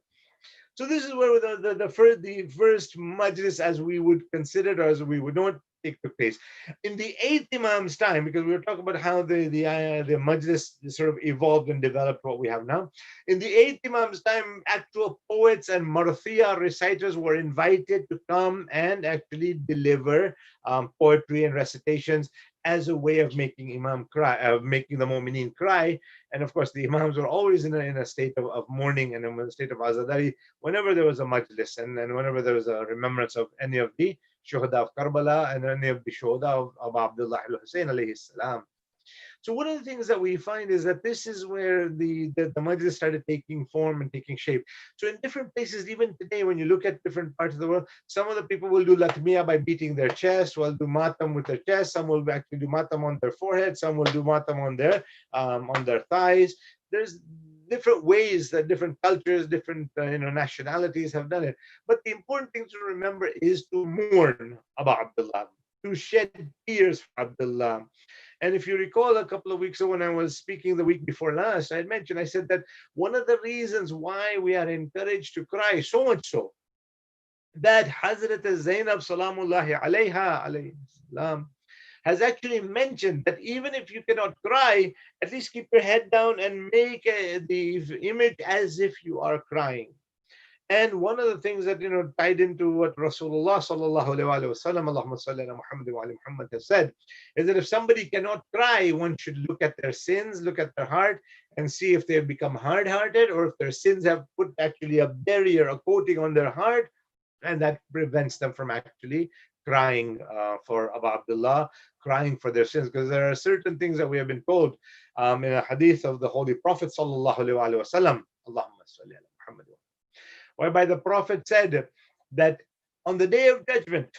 [SPEAKER 7] So this is where the first majlis, as we would consider it, or as we would know it, take place. In the 8th Imam's time, because we were talking about how the majlis sort of evolved and developed what we have now. In the 8th Imam's time, actual poets and marthiyah reciters were invited to come and actually deliver poetry and recitations as a way of making Imam cry, making the Mu'mineen cry. And of course, the Imams were always in a state of mourning and in a state of azadari whenever there was a majlis and whenever there was a remembrance of any of the Shuhada of Karbala and any of the Shuhada of Abu Abdullah al-Hussein alayhi salam. So one of the things that we find is that this is where the majlis started taking form and taking shape. So in different places, even today, when you look at different parts of the world, some of the people will do latmiya by beating their chest, will do matam with their chest, some will actually do matam on their forehead, some will do matam on their thighs. There's different ways that different cultures, different nationalities have done it. But the important thing to remember is to mourn about Abdullah, to shed tears for Abdullah. And if you recall, a couple of weeks ago when I was speaking the week before last, I said that one of the reasons why we are encouraged to cry, so much so, that Hazrat Zainab salamullahi alayha alayhi salam has actually mentioned that even if you cannot cry, at least keep your head down and make the image as if you are crying. And one of the things that tied into what Rasulullah sallallahu alaihi wasallam, Allahumma salli ala Muhammad wa ali Muhammad, has said, is that if somebody cannot cry, one should look at their sins, look at their heart, and see if they have become hard-hearted, or if their sins have put actually a barrier, a coating on their heart, and that prevents them from actually crying for Abu Abdullah, crying for their sins, because there are certain things that we have been told in a hadith of the Holy Prophet sallallahu alaihi wasallam, Allahumma salli ala Muhammad, whereby the Prophet said that on the day of judgment,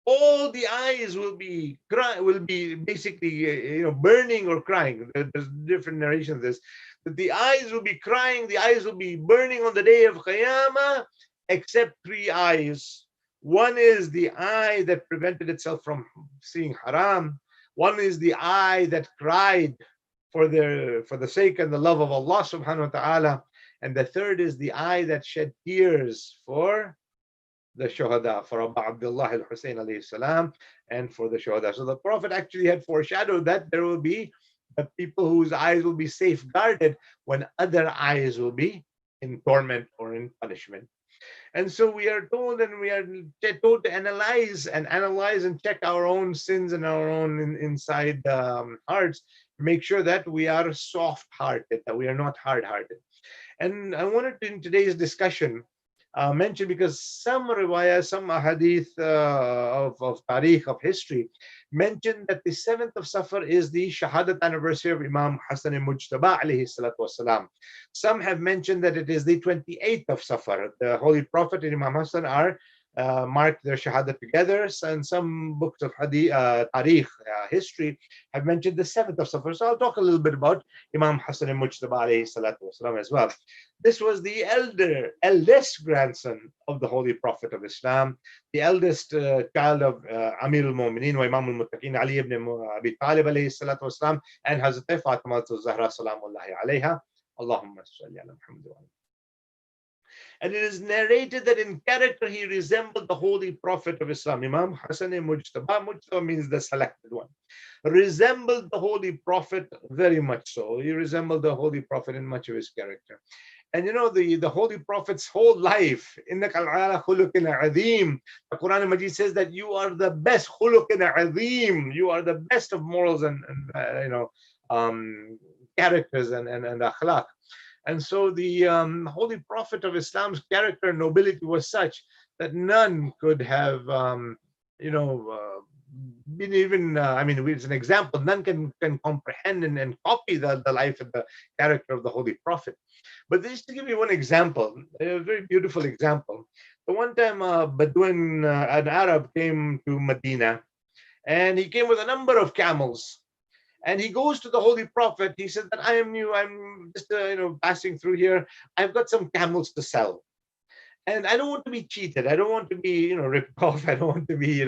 [SPEAKER 7] all the eyes will be basically burning or crying. There's different narrations of this. That the eyes will be crying, the eyes will be burning on the day of Qiyamah, except three eyes. One is the eye that prevented itself from seeing haram. One is the eye that cried for the sake and the love of Allah subhanahu wa ta'ala. And the third is the eye that shed tears for the shuhada, for Abu Abdullah al-Husayn alayhi salam, and for the shuhada. So the Prophet actually had foreshadowed that there will be the people whose eyes will be safeguarded when other eyes will be in torment or in punishment. And so we are told, and we are told to analyze and check our own sins and our own inside hearts, make sure that we are soft-hearted, that we are not hard-hearted. And I wanted to, in today's discussion, mention, because some riwayah, some hadith of tariq, of history, mentioned that the 7th of Safar is the Shahadat anniversary of Imam Hasan al-Mujtaba alayhi salatu wasalam. Some have mentioned that it is the 28th of Safar. The Holy Prophet and Imam Hasan are marked their Shahadat together, and some books of hadith, tariq, history, have mentioned the 7th of Safar. So I'll talk a little bit about Imam Hasan al-Mujtaba alayhi salatu wasalam as well. This was the eldest grandson of the Holy Prophet of Islam, the eldest child of Amir al-Mu'mineen wa Imam al-Muttaqeen Ali ibn Abi Talib alayhi salatu wasalam, and Hazrat Fatima al-Zahra salamullahi alayha. Allahumma salli ala Muhammad. And it is narrated that in character he resembled the Holy Prophet of Islam. Imam Hasan Mujtaba, Mujtaba means the selected one, resembled the Holy Prophet very much so. He resembled the Holy Prophet in much of his character. And the Holy Prophet's whole life, innaka ala khuluqin azim. The Quran Majid says that you are the best khuluqin azim. You are the best of morals and characters and akhlaq. And so the Holy Prophet of Islam's character and nobility was such that none could have, been even, it's an example, none can comprehend and copy the life and the character of the Holy Prophet. But just to give you one example, a very beautiful example. The one time Bedouin, an Arab, came to Medina, and he came with a number of camels. And he goes to the Holy Prophet. He said that I am new. I'm just passing through here. I've got some camels to sell, and I don't want to be cheated. I don't want to be ripped off. I don't want to be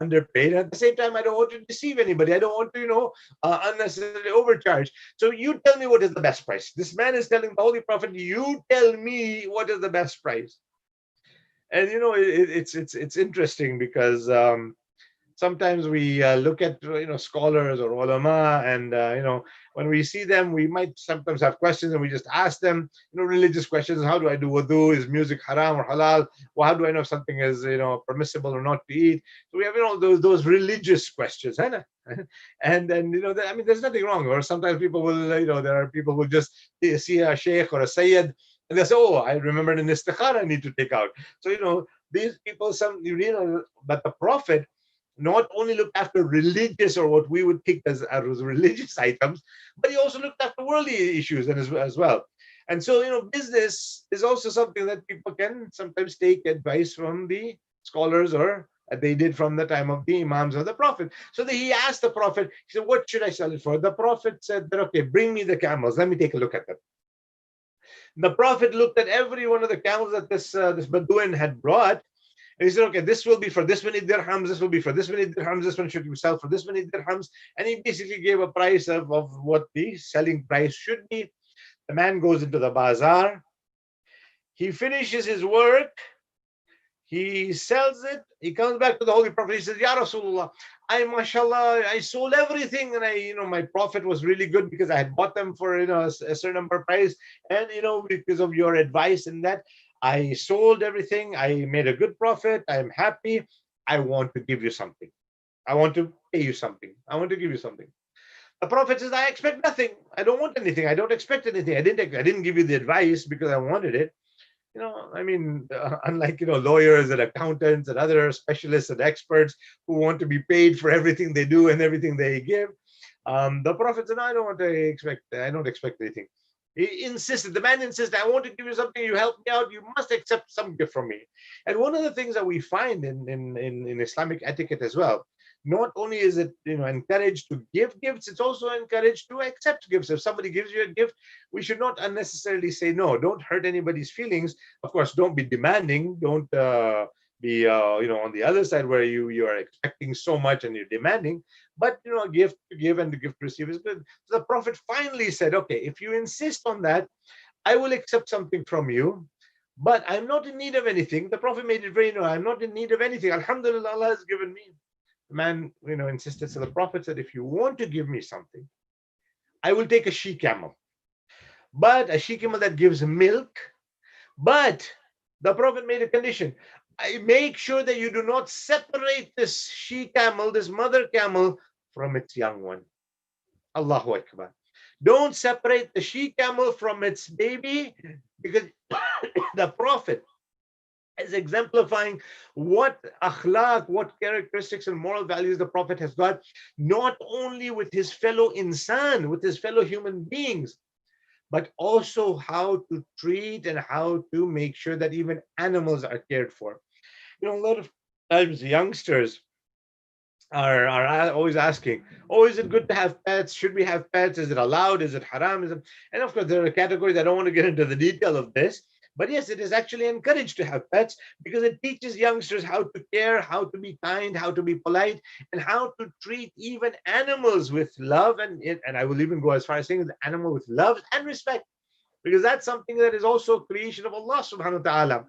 [SPEAKER 7] underpaid. At the same time, I don't want to deceive anybody. I don't want to unnecessarily overcharge. So you tell me what is the best price. This man is telling the Holy Prophet, you tell me what is the best price. And it's interesting because sometimes we look at scholars or ulama, and when we see them, we might sometimes have questions, and we just ask them religious questions. How do I do wudu? Is music haram or halal? Well, how do I know if something is permissible or not to eat? So we have those religious questions, and there's nothing wrong. Or sometimes people will there are people who just see a sheikh or a sayyid, and they say, oh, I remembered an istikhara I need to take out. So these people, but the Prophet not only looked after religious, or what we would think as religious items, but he also looked after worldly issues as well. And so, business is also something that people can sometimes take advice from the scholars, or they did from the time of the Imams of the Prophet. So he asked the Prophet, he said, what should I sell it for? The Prophet said that, okay, bring me the camels. Let me take a look at them. The Prophet looked at every one of the camels that this Bedouin had brought. And he said, okay, this will be for this many dirhams, this will be for this many dirhams, this one should be sell for this many dirhams. And he basically gave a price of what the selling price should be. The man goes into the bazaar. He finishes his work. He sells it. He comes back to the Holy Prophet. He says, Ya Rasulullah, mashallah, I sold everything, and my profit was really good because I had bought them for a certain number of price. And because of your advice in that, I sold everything. I made a good profit. I'm happy. I want to give you something. I want to pay you something. I want to give you something. The Prophet says, I expect nothing. I don't want anything. I don't expect anything. I didn't give you the advice because I wanted it. I mean, unlike, lawyers and accountants and other specialists and experts who want to be paid for everything they do and everything they give, the Prophet said, I don't expect anything. He insisted, the man insisted, I want to give you something, you help me out, you must accept some gift from me. And one of the things that we find in Islamic etiquette as well, not only is it encouraged to give gifts, it's also encouraged to accept gifts. If somebody gives you a gift, we should not unnecessarily say no. Don't hurt anybody's feelings. Of course, don't be demanding. Don't be on the other side where you are expecting so much and you're demanding. But a gift to give and the gift to receive is good. So the Prophet finally said, okay, if you insist on that, I will accept something from you, but I'm not in need of anything. The Prophet made it very known, I'm not in need of anything. Alhamdulillah, Allah has given me. The man, insisted. So the Prophet said, if you want to give me something, I will take a she camel, but a she camel that gives milk. But the Prophet made a condition. I make sure that you do not separate this she camel, this mother camel, from its young one. Allahu Akbar. Don't separate the she camel from its baby, because the Prophet is exemplifying what akhlaq, what characteristics and moral values the Prophet has got, not only with his fellow insan, with his fellow human beings, but also how to treat and how to make sure that even animals are cared for. A lot of times youngsters are always asking, oh, is it good to have pets? Should we have pets? Is it allowed? Is it haram? And of course, there are categories. I don't want to get into the detail of this. But yes, it is actually encouraged to have pets because it teaches youngsters how to care, how to be kind, how to be polite, and how to treat even animals with love. And I will even go as far as saying the animal with love and respect, because that's something that is also a creation of Allah subhanahu wa ta'ala.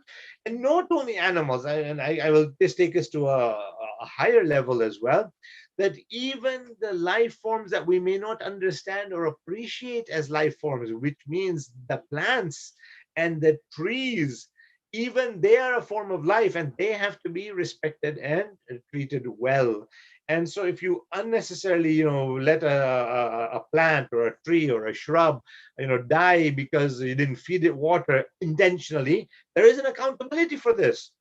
[SPEAKER 7] And not only animals, I will just take us to a higher level as well, that even the life forms that we may not understand or appreciate as life forms, which means the plants and the trees, even they are a form of life and they have to be respected and treated well. And so if you unnecessarily, let a plant or a tree or a shrub, die because you didn't feed it water intentionally, there is an accountability for this.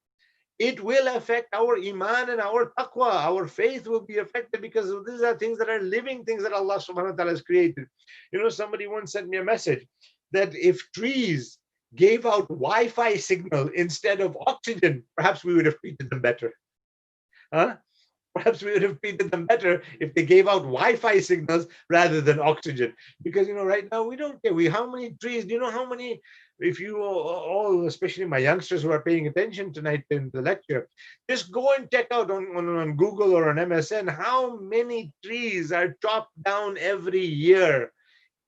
[SPEAKER 7] It will affect our iman and our taqwa. Our faith will be affected because these are things that are living things that Allah subhanahu wa ta'ala has created. Somebody once sent me a message that if trees gave out Wi-Fi signal instead of oxygen, perhaps we would have treated them better. Perhaps we would have treated them better if they gave out Wi-Fi signals rather than oxygen. Because right now we don't care. How many trees? Do you know how many? If you all, especially my youngsters who are paying attention tonight in the lecture, just go and check out on Google or on MSN how many trees are chopped down every year.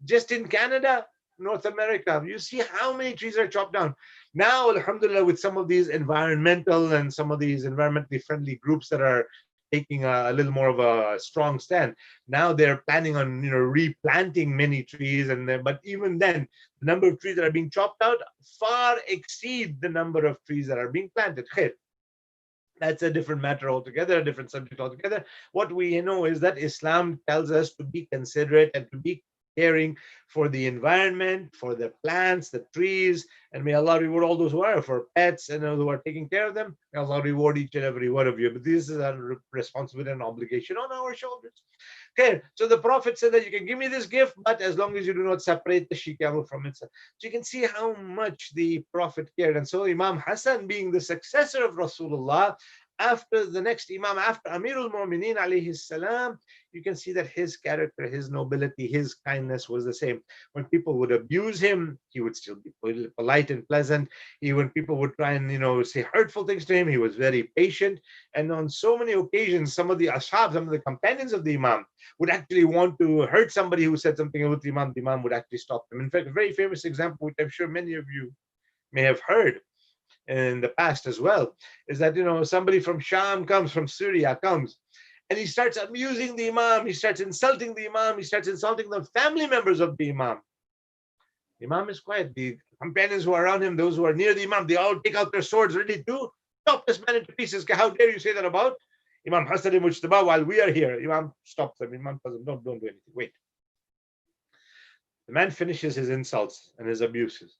[SPEAKER 7] Just in Canada, North America, you see how many trees are chopped down. Now, alhamdulillah, with some of these environmental and some of these environmentally friendly groups that are taking a little more of a strong stand, now they're planning on replanting many trees, but even then, the number of trees that are being chopped out far exceed the number of trees that are being planted. That's a different matter altogether, a different subject altogether. What we know is that Islam tells us to be considerate and to be caring for the environment, for the plants, the trees, and may Allah reward all those who are for pets and who are taking care of them. May Allah reward each and every one of you. But this is a responsibility and obligation on our shoulders. Okay, so the Prophet said that you can give me this gift, but as long as you do not separate the she camel from itself. So you can see how much the Prophet cared. And so Imam Hasan, being the successor of Rasulullah, after the next Imam, after Amirul Mu'mineen alayhi salam, you can see that his character, his nobility, his kindness was the same. When people would abuse him, he would still be polite and pleasant. When people would try and say hurtful things to him, he was very patient. And on so many occasions, some of the ashab, some of the companions of the Imam would actually want to hurt somebody who said something about the Imam would actually stop them. In fact, a very famous example, which I'm sure many of you may have heard in the past as well, is that somebody from Sham comes, from Syria comes, and he starts abusing the Imam, he starts insulting the Imam, he starts insulting the family members of the Imam. The Imam is quiet. The companions who are around him, those who are near the Imam, they all take out their swords ready to chop this man into pieces. How dare you say that about Imam Hasan al-Mujtaba while we are here? Imam stops them. Imam doesn't, don't do anything. Wait. The man finishes his insults and his abuses.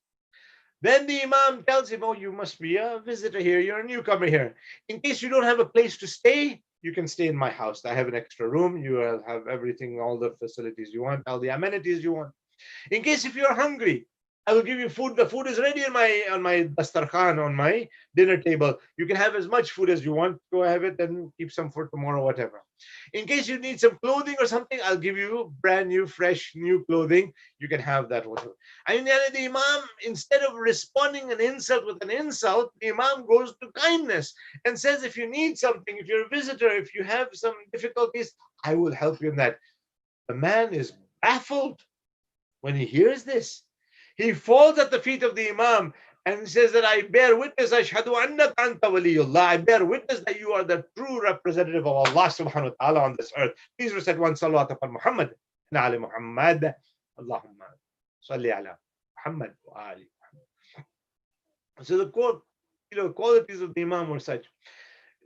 [SPEAKER 7] Then the Imam tells him, oh, you must be a visitor here. You're a newcomer here. In case you don't have a place to stay, you can stay in my house. I have an extra room. You will have everything, all the facilities you want, all the amenities you want. In case if you're hungry, I will give you food. The food is ready on my dastarkhan, on my dinner table. You can have as much food as you want. Go have it and keep some for tomorrow, whatever. In case you need some clothing or something, I'll give you brand new, fresh, new clothing. You can have that. Whatever. And the Imam, instead of responding an insult with an insult, the Imam goes to kindness and says, if you need something, if you're a visitor, if you have some difficulties, I will help you in that. The man is baffled when he hears this. He falls at the feet of the Imam and says that I bear witness, Ashhadu annaka anta waliyullah. I bear witness that you are the true representative of Allah subhanahu wa ta'ala on this earth. Please recite one salawat upon Muhammad and Ali Muhammad. Allahumma salli ala Muhammad wa ali Muhammad. So the qualities of the Imam were such.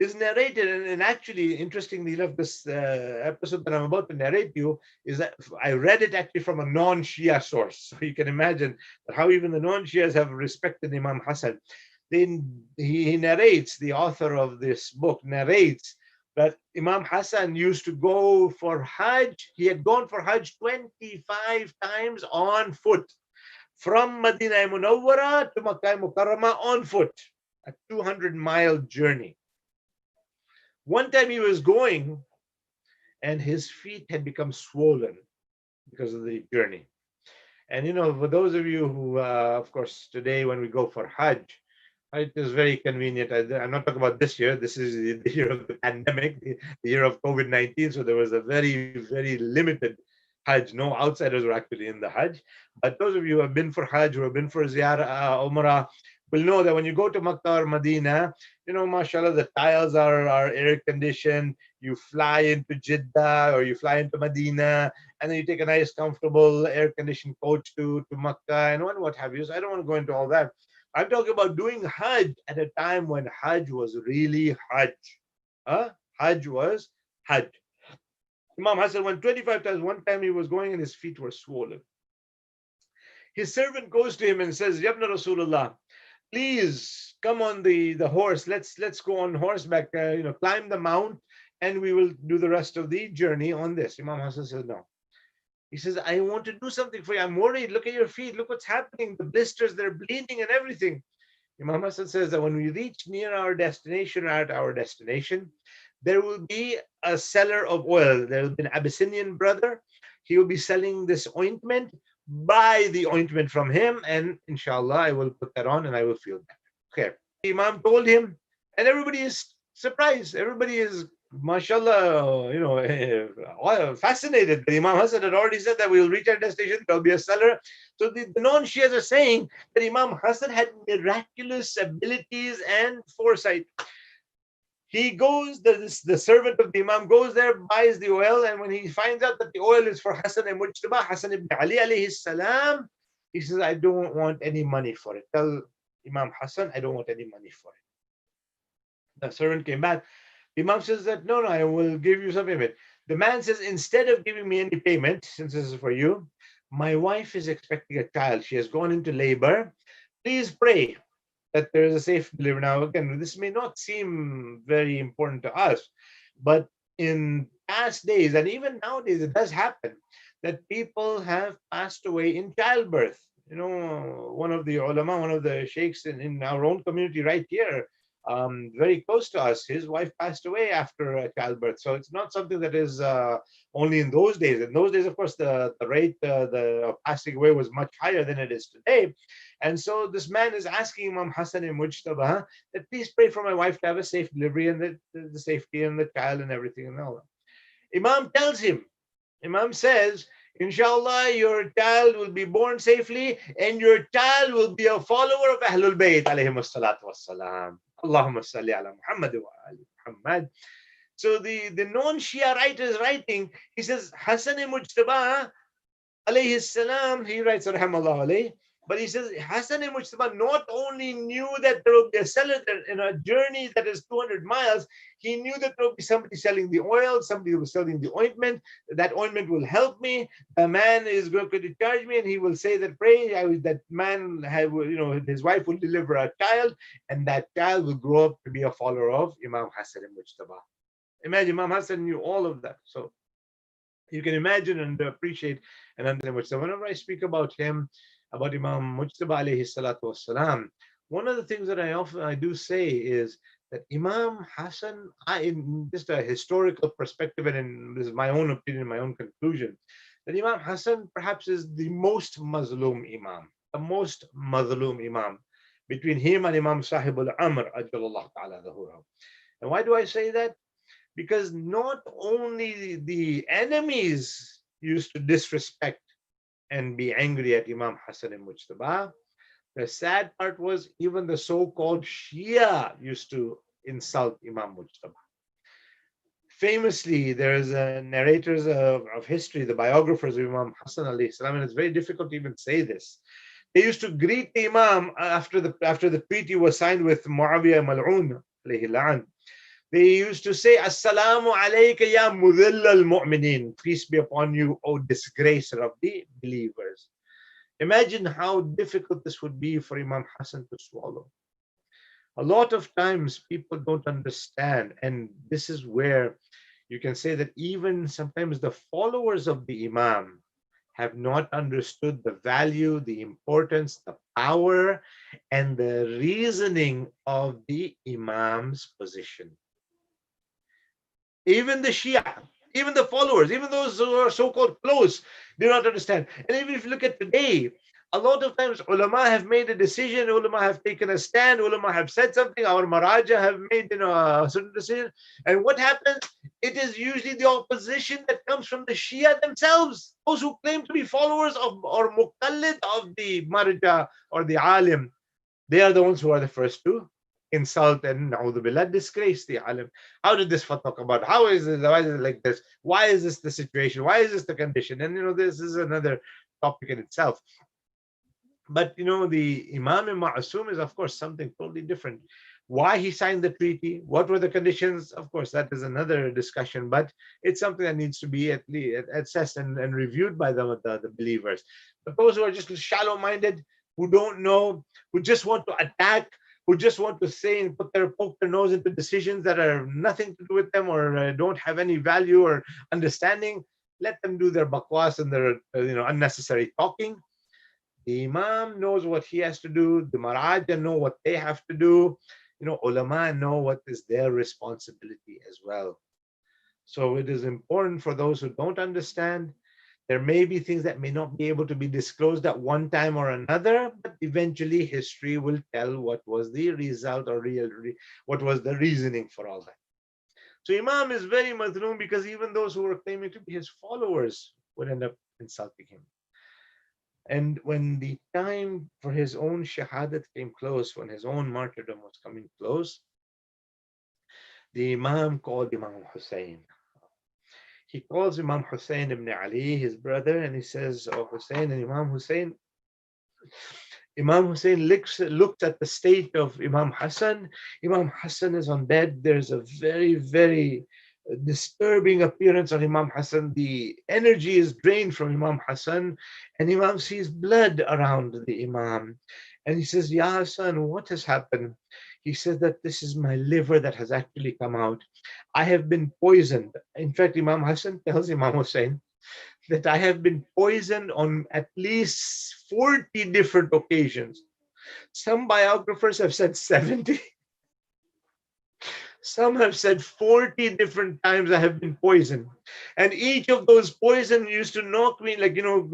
[SPEAKER 7] Is narrated, and actually, interestingly enough, this episode that I'm about to narrate to you is that I read it actually from a non-Shia source. So you can imagine how even the non-Shias have respected Imam Hassan. Then he narrates, the author of this book narrates that Imam Hassan used to go for Hajj. He had gone for Hajj 25 times on foot from Medina Munawwara to Makkah Mukarramah on foot, a 200-mile journey. One time he was going and his feet had become swollen because of the journey. And for those of you who, of course, today when we go for Hajj, it is very convenient. I'm not talking about this year. This is the year of the pandemic, the year of COVID-19. So there was a very, very limited Hajj. No outsiders were actually in the Hajj. But those of you who have been for Hajj, who have been for Ziyarah, Umrah, will know that when you go to Makkah or Medina, mashallah, the tiles are air conditioned. You fly into Jeddah or you fly into Medina, and then you take a nice, comfortable, air conditioned coach to Makkah and what have you. So I don't want to go into all that. I'm talking about doing Hajj at a time when Hajj was really Hajj. Hajj was Hajj. Imam Hassan went 25 times. One time he was going and his feet were swollen. His servant goes to him and says, Yabna Rasulullah, please come on the horse. Let's go on horseback, climb the mount, and we will do the rest of the journey on this. Imam Hassan says, no. He says, I want to do something for you. I'm worried. Look at your feet. Look what's happening. The blisters, they're bleeding and everything. Imam Hassan says that when we reach near our destination, there will be a seller of oil. There will be an Abyssinian brother. He will be selling this ointment. Buy the ointment from him, and inshallah, I will put that on and I will feel better. Okay. The Imam told him, and everybody is surprised. Everybody is, mashallah, fascinated. The Imam Hassan had already said that we will reach our destination. There will be a seller. So the non-Shias are saying that Imam Hassan had miraculous abilities and foresight. He goes, the servant of the Imam goes there, buys the oil, and when he finds out that the oil is for Hassan and Mujtaba, Hassan ibn Ali alayhi salam, he says, I don't want any money for it. Tell Imam Hassan, I don't want any money for it. The servant came back. The Imam says that, no, I will give you some payment. The man says, instead of giving me any payment, since this is for you, my wife is expecting a child. She has gone into labor. Please pray that there is a safe delivery. Now, again, this may not seem very important to us, but in past days, and even nowadays, it does happen that people have passed away in childbirth. One of the ulama, one of the sheikhs in our own community right here, very close to us, his wife passed away after childbirth. So it's not something that is only in those days. In those days, of course, the rate of passing away was much higher than it is today. And so this man is asking Imam Hassan and Mujtaba that please pray for my wife to have a safe delivery and the safety and the child and everything and all that. Imam tells him, Imam says, inshallah, your child will be born safely and your child will be a follower of Ahlul Bayt alayhim salatu wassalam. Allahumma salli ala Muhammad wa ali Muhammad. So the non-Shia writer is writing, he says, Hassan Mujtaba alayhi salam, he writes, rahimallahu alayhi, But he says Hassan and Mujtaba not only knew that there will be a seller in a journey that is 200 miles, he knew that there will be somebody selling the oil, somebody was selling the ointment. That ointment will help me. A man is going to charge me, and he will say that that man his wife will deliver a child, and that child will grow up to be a follower of Imam Hassan and Mujtaba. Imagine Imam Hassan knew all of that. So you can imagine and appreciate and understand Mujtaba. Whenever I speak about him, about Imam Mujtaba alayhi salatu wassalam, one of the things that I do say is that Imam Hassan, in just a historical perspective, and this is my own opinion, my own conclusion, that Imam Hassan perhaps is the most Mazlum Imam, the most Mazlum Imam between him and Imam Sahib al-Amr, ajallallahu ta'ala dhahurahu. And why do I say that? Because not only the enemies used to disrespect and be angry at Imam Hassan and Mujtaba, the sad part was even the so-called Shia used to insult Imam Mujtaba. Famously, there's narrators of history, the biographers of Imam Hassan alayhi salam, and it's very difficult to even say this. They used to greet the Imam after the treaty was signed with Muawiyah Mal'un alayhi la'an. They used to say, Assalamu alayka ya mudhill al-mu'minin. Peace be upon you, O disgracer of the believers. Imagine how difficult this would be for Imam Hassan to swallow. A lot of times people don't understand, and this is where you can say that even sometimes the followers of the Imam have not understood the value, the importance, the power, and the reasoning of the Imam's position. Even the Shia, even the followers, even those who are so-called close, do not understand. And even if you look at today, a lot of times ulama have made a decision, ulama have taken a stand, ulama have said something, our maraja have made a certain decision. And what happens? It is usually the opposition that comes from the Shia themselves, those who claim to be followers of or muqallid of the marja or the alim. They are the ones who are the first to insult and na'udhu billah, disgrace the alim. How did this fatwa come about? How is it? Why is it like this? Why is this the situation? Why is this the condition? And this is another topic in itself. But the Imam Ma'asum is of course something totally different. Why he signed the treaty, what were the conditions, of course that is another discussion, but it's something that needs to be at least assessed and reviewed by the believers. But those who are just shallow-minded, who don't know, who just want to attack, who just want to say and poke their nose into decisions that are nothing to do with them or don't have any value or understanding, let them do their bakwas and their unnecessary talking. The Imam knows what he has to do. The Maraja know what they have to do. Ulama know what is their responsibility as well. So it is important for those who don't understand. There may be things that may not be able to be disclosed at one time or another, but eventually history will tell what was the result or what was the reasoning for all that. So Imam is very mazloom because even those who were claiming to be his followers would end up insulting him. And when the time for his own shahadat came close, when his own martyrdom was coming close, the Imam called Imam Hussein. He calls Imam Hussein ibn Ali, his brother, and he says, "Oh Hussein," and Imam Hussein looks at the state of Imam Hassan. Imam Hassan is on bed. There's a very, very disturbing appearance on Imam Hassan. The energy is drained from Imam Hassan, and Imam sees blood around the Imam. And he says, "Ya Hassan, what has happened?" He says that this is my liver that has actually come out. I have been poisoned. In fact, Imam Hassan tells Imam Hussein that I have been poisoned on at least 40 different occasions. Some biographers have said 70. Some have said 40 different times I have been poisoned. And each of those poison used to knock me, like, end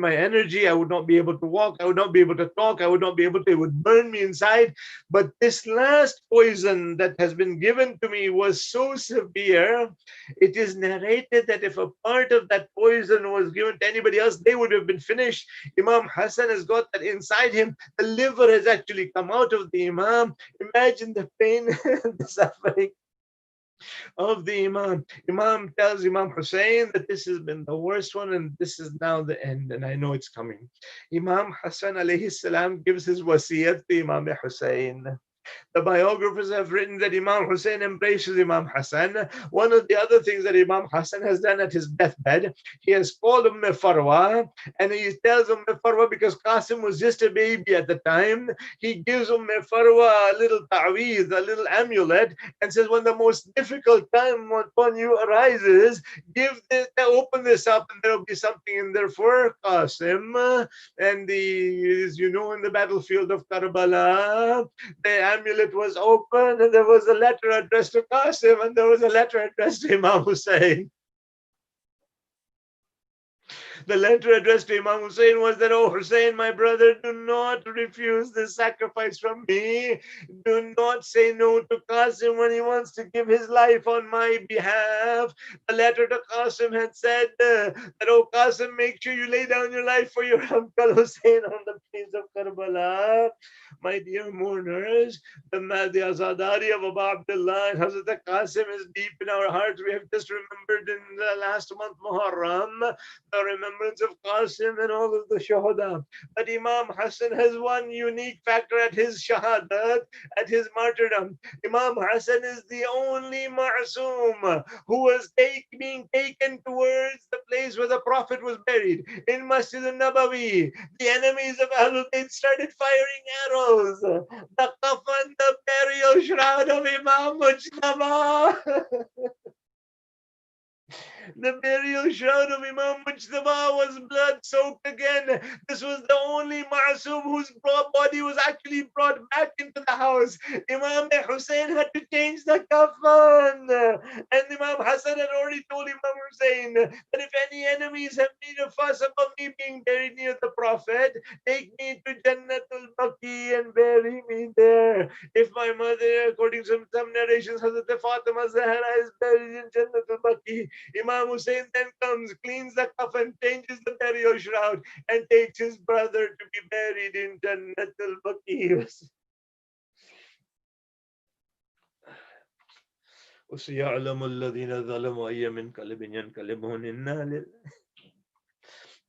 [SPEAKER 7] my energy. I would not be able to walk. I would not be able to talk. I would not be able to, it would burn me inside. But this last poison that has been given to me was so severe. It is narrated that if a part of that poison was given to anybody else, they would have been finished. Imam Hassan has got that inside him. The liver has actually come out of the Imam. Imagine the pain, the suffering. of the Imam. Imam tells Imam Hussein that this has been the worst one and this is now the end, and I know it's coming. Imam Hassan alayhi salam gives his wasiyat to Imam Hussein. The biographers have written that Imam Hussein embraces Imam Hassan. One of the other things that Imam Hassan has done at his deathbed, he has called Farwa, and he tells Farwa, because Qasim was just a baby at the time, he gives Farwa a little ta'weez, a little amulet, and says, when the most difficult time upon you arises, open this up, and there will be something in there for Qasim. And as you know, in the battlefield of Karbala, the amulet was open and there was a letter addressed to Qasim and there was a letter addressed to Imam Hussein. The letter addressed to Imam Hussein was that, oh Hussein, my brother, do not refuse this sacrifice from me. Do not say no to Qasim when he wants to give his life on my behalf. The letter to Qasim had said that, oh Qasim, make sure you lay down your life for your uncle Hussein on the plains of Karbala. My dear mourners, the Azadari of Abu Abdullah and Hazrat Qasim is deep in our hearts. We have just remembered in the last month Muharram the remembrance of Qasim and all of the Shuhada. But Imam Hassan has one unique factor at his Shahadat, at his martyrdom. Imam Hassan is the only Ma'soom who was being taken towards the place where the Prophet was buried, in Masjid al-Nabawi. The enemies of Ahlul Bayt started firing arrows. The coffin, the burial shroud of Imam Mujtaba. The burial shroud of Imam Mujtaba was blood soaked again. This was the only Ma'soom whose body was actually brought back into the house. Imam Hussein had to change the kafan. And Imam Hassan had already told Imam Hussein that if any enemies have made a fuss about me being buried near the Prophet, take me to Jannatul Baqi and bury me there. If my mother, according to some narrations, Hazrat Fatima Zahra is buried in Jannatul Baqi, Imam Hussein then comes, cleans the coffin, changes the burial shroud, and takes his brother to be buried in Jannatul Baqi. وسيعلم الذين ظلموا أي منقلب ينقلبون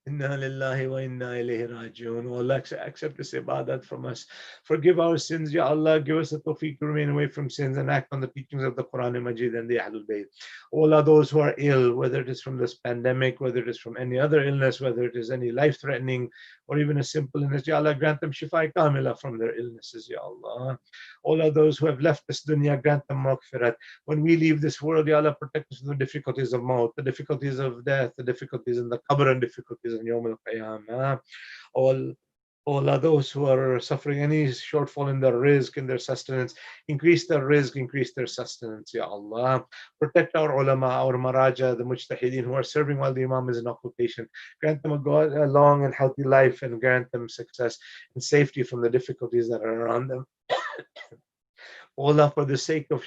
[SPEAKER 7] Inna lillahi wa inna ilayhi raji'un. Oh Allah, accept this ibadat from us. Forgive our sins, Ya Allah. Give us the tawfiq to remain away from sins and act on the teachings of the Quran Majid and the Ahlul Bayt. All are those who are ill, whether it is from this pandemic, whether it is from any other illness, whether it is any life-threatening or even a simple illness, Ya Allah, grant them shifa kamila from their illnesses, Ya Allah. All are those who have left this dunya, grant them maghfirat. When we leave this world, Ya Allah, protect us from the difficulties of maut, the difficulties of death, the difficulties in the qabr and difficulties in Yawm al-Qiyamah. All are those who are suffering any shortfall in their rizq, in their sustenance. Increase their rizq, increase their sustenance, Ya Allah. Protect our ulama, our maraja, the mujtahideen who are serving while the Imam is in occupation. Grant them a long and healthy life and grant them success and safety from the difficulties that are around them. Allah, for the sake of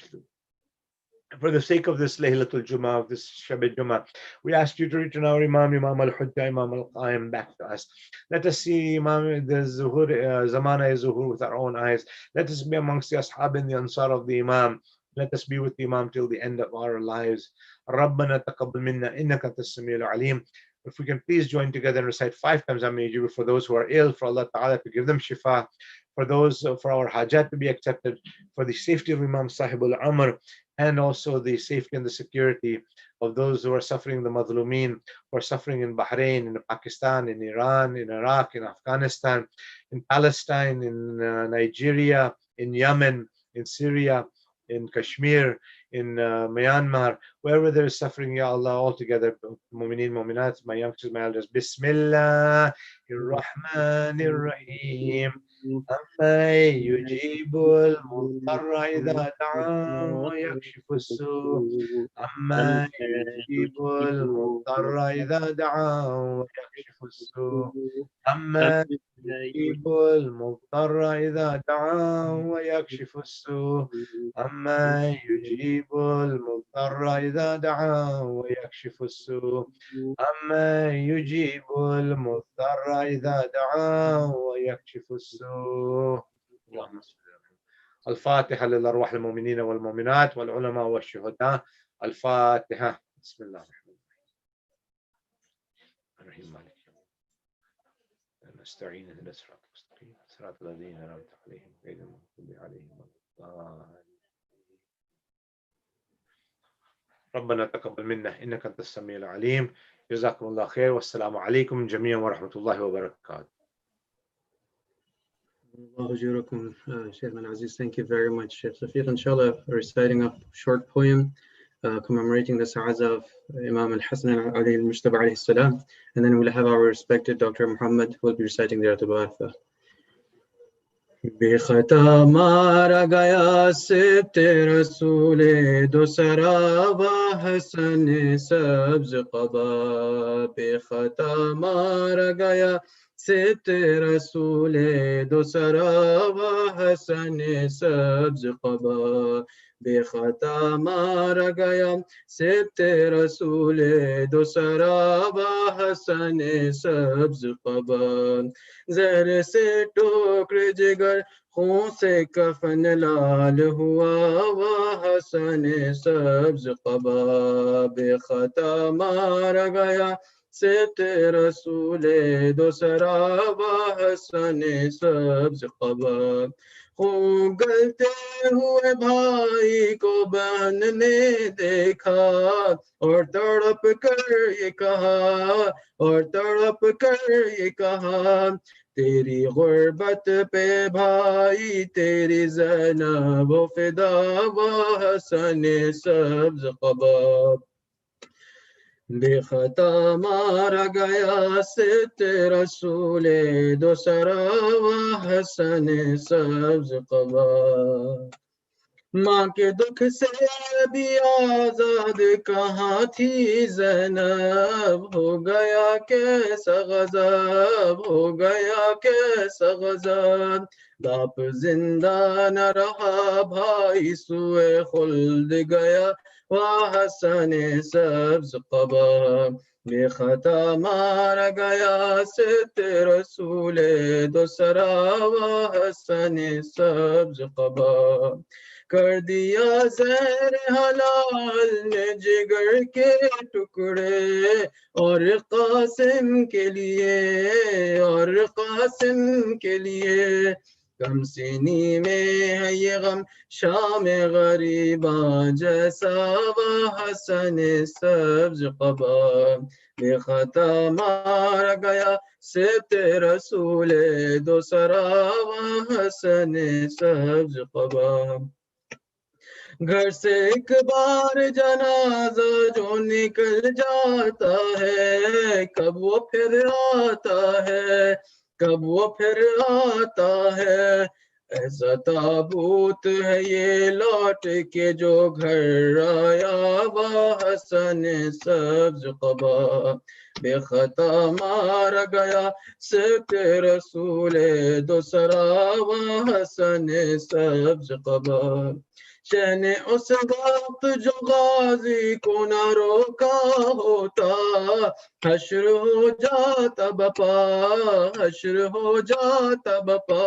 [SPEAKER 7] this Laylatul Jummah, of this Shabbat Jummah, we ask you to return our Imam al-Hudda, Imam al-Qaim back to us. Let us see Imam the Zuhur, Zamana Zuhur with our own eyes. Let us be amongst the Ashab and the Ansar of the Imam. Let us be with the Imam till the end of our lives. رَبَّنَا تَقَبَّلْ مِنَّا إِنَّكَ أَنْتَ السَّمِيعُ الْعَلِيمُ. If we can please join together and recite 5 times Ameen for those who are ill, for Allah Ta'ala to give them shifa, for those, for our hajat to be accepted, for the safety of Imam Sahib al-Amr, and also the safety and the security of those who are suffering, the Madhlumeen, who are suffering in Bahrain, in Pakistan, in Iran, in Iraq, in Afghanistan, in Palestine, in Nigeria, in Yemen, in Syria, in Kashmir, in Myanmar, wherever there is suffering, Ya Allah, all together, Mu'mineen, Mu'minat, my youngsters, my elders, Bismillah ar-Rahman ar-Rahim. أما يجيب المضطر إذا دعا ويكشف السوء أما يجيب المضطر إذا دعا ويكشف السوء أما يجيب المضطر إذا دعا ويكشف السوء أما يجيب المضطر إذا دعا ويكشف السوء أما يجيب المضطر إذا دعا ويكشف السوء اللهم صل على محمد الفاتحة للأرواح المؤمنين والمؤمنات والعلماء والشهداء. الفاتحة. بسم الله الرحمن الرحيم. مالك نستعين اهدنا الصراط المستقيم صراط الذين أنعمت عليهم غير المغضوب عليهم ولا الضالين. ربنا تقبل منا إنك أنت السميع العليم. جزاكم الله خير والسلام عليكم جميعا ورحمة الله وبركاته.
[SPEAKER 6] Sheikh Al-Aziz, thank you very much. Sheikh Shafiq, inshallah, reciting a short poem commemorating the Sa'adah of Imam al-Hasan alayhi al-Mujtaba alayhi salam, and then we'll have our respected Dr. Muhammad who will be reciting the Al-Barfa. बेखता मारा गया सिब्ते रसूले दूसरा हसन सब्ज क़बा बेखता मारा गया सिब्ते रसूले दूसरा हसन सब्ज क़बा बेखता मारा गया सिब्ते रसूले दूसरा हसन सब्ज क़बा ज़हर से टोकरे जिगर खून से कफन लाल हुआ वह हसन सब्ज क़बा बेखता मारा गया सिब्त रसूले दूसरा वह हसन सब्ज क़बा खून गलते हुए भाई को बहन ने देखा और तड़प कर ये कहा तेरी गुर्बत पे भाई तेरी ज़ैनब फिदा वह हसन सब्ज क़बा बेखता मारा गया सिब्त रसूले दूसरा वह हसन सब्ज क़बा माँ के दुख से भी आजाद कहाँ थी ज़ैनब हो गया कैसा गज़ब बाप जिंदा न रहा भाई सुए खुल्द गया वह हसन सब्ज क़बा बेखता मारा गया सिब्त रसूले दूसरा वह हसन सब्ज क़बा कर दिया ज़हर हलाल ने जिगर के टुकड़े और कासिम के लिए कम सीनी में है ये गम शाम गरीबा जैसा वह हसन सब्ज क़बा बेखता मारा गया सिब्त रसूले दूसरा वह हसन सब्ज क़बा घर से एक बार जनाजा जो निकल जाता है कब वो फिर आता है ऐसा ताबूत है ये लौट के जो घर आया वह हसन सब्ज क़बा बेखता मारा गया सिब्त रसूले दूसरा वह हसन सब्ज क़बा शहने उस वक्त जो गाजी को न रोका होता हश्र हो जाता बपा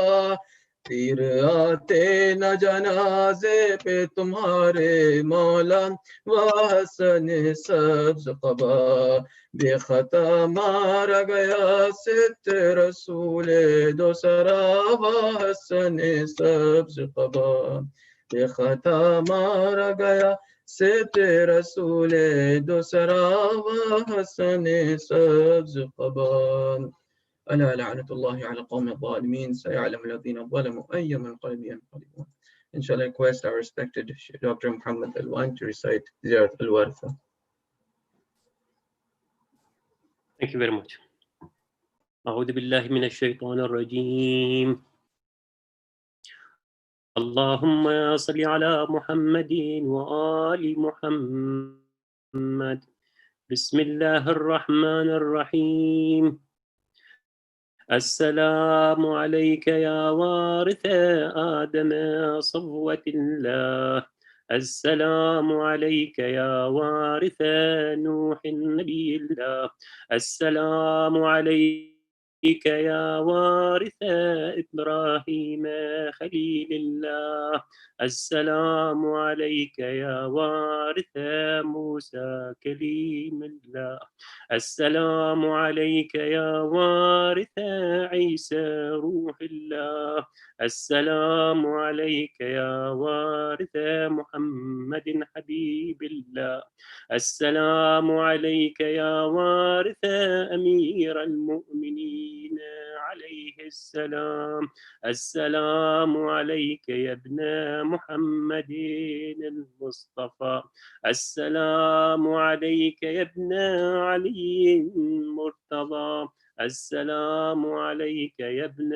[SPEAKER 6] तीर आते न जनाजे पे तुम्हारे मौला वह हसन सब्ज क़बा बेखता मारा गया सिब्त रसूले दूसरा वह हसन सब्ज क़बा बेखता मारा गया सिब्त रसूले दूसरा वह हसन सब्ज क़बा ألا لعنة الله على قوم الظالمين سيعلم الذين ظلموا أي منقلب ينقلبون. Inshallah, request our respected Dr. Muhammad Al-Wan to recite Ziyarat Al-Waritha.
[SPEAKER 5] Thank you very much. أعوذ بالله من الشيطان الرجيم. اللهم صل على محمد وآل محمد. بسم الله الرحمن الرحيم. السلام عليك يا وارث آدم صفوة الله. السلام عليك يا وارث نوح نبي الله. السلام عليك عليك يا وارث إبراهيم خليل الله. السلام عليك يا وارث موسى كليم الله. السلام عليك يا وارث عيسى روح الله. السلام عليك يا وارث محمد حبيب الله. السلام عليك يا وارث أمير المؤمنين عليه السلام. السلام عليك يا ابن محمد المصطفى. السلام عليك يا ابن علي المرتضى. السلام عليك يا ابن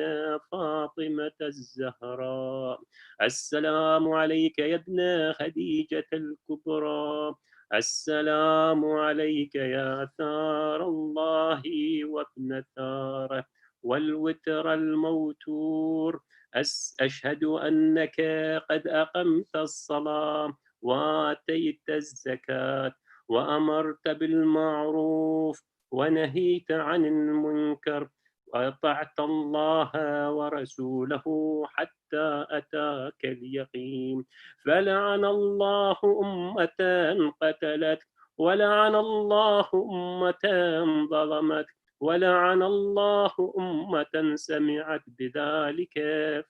[SPEAKER 5] فاطمة الزهراء. السلام عليك يا ابن خديجة الكبرى. السلام عليك يا ثار الله وابن ثاره والوتر الموتور. أشهد أنك قد أقمت الصلاة وآتيت الزكاة وأمرت بالمعروف ونهيت عن المنكر وأطعت الله ورسوله حتى أتاك اليقين. فلعن الله أمة قتلت، ولعن الله أمة ظلمت، ولعن الله أمة سمعت بذلك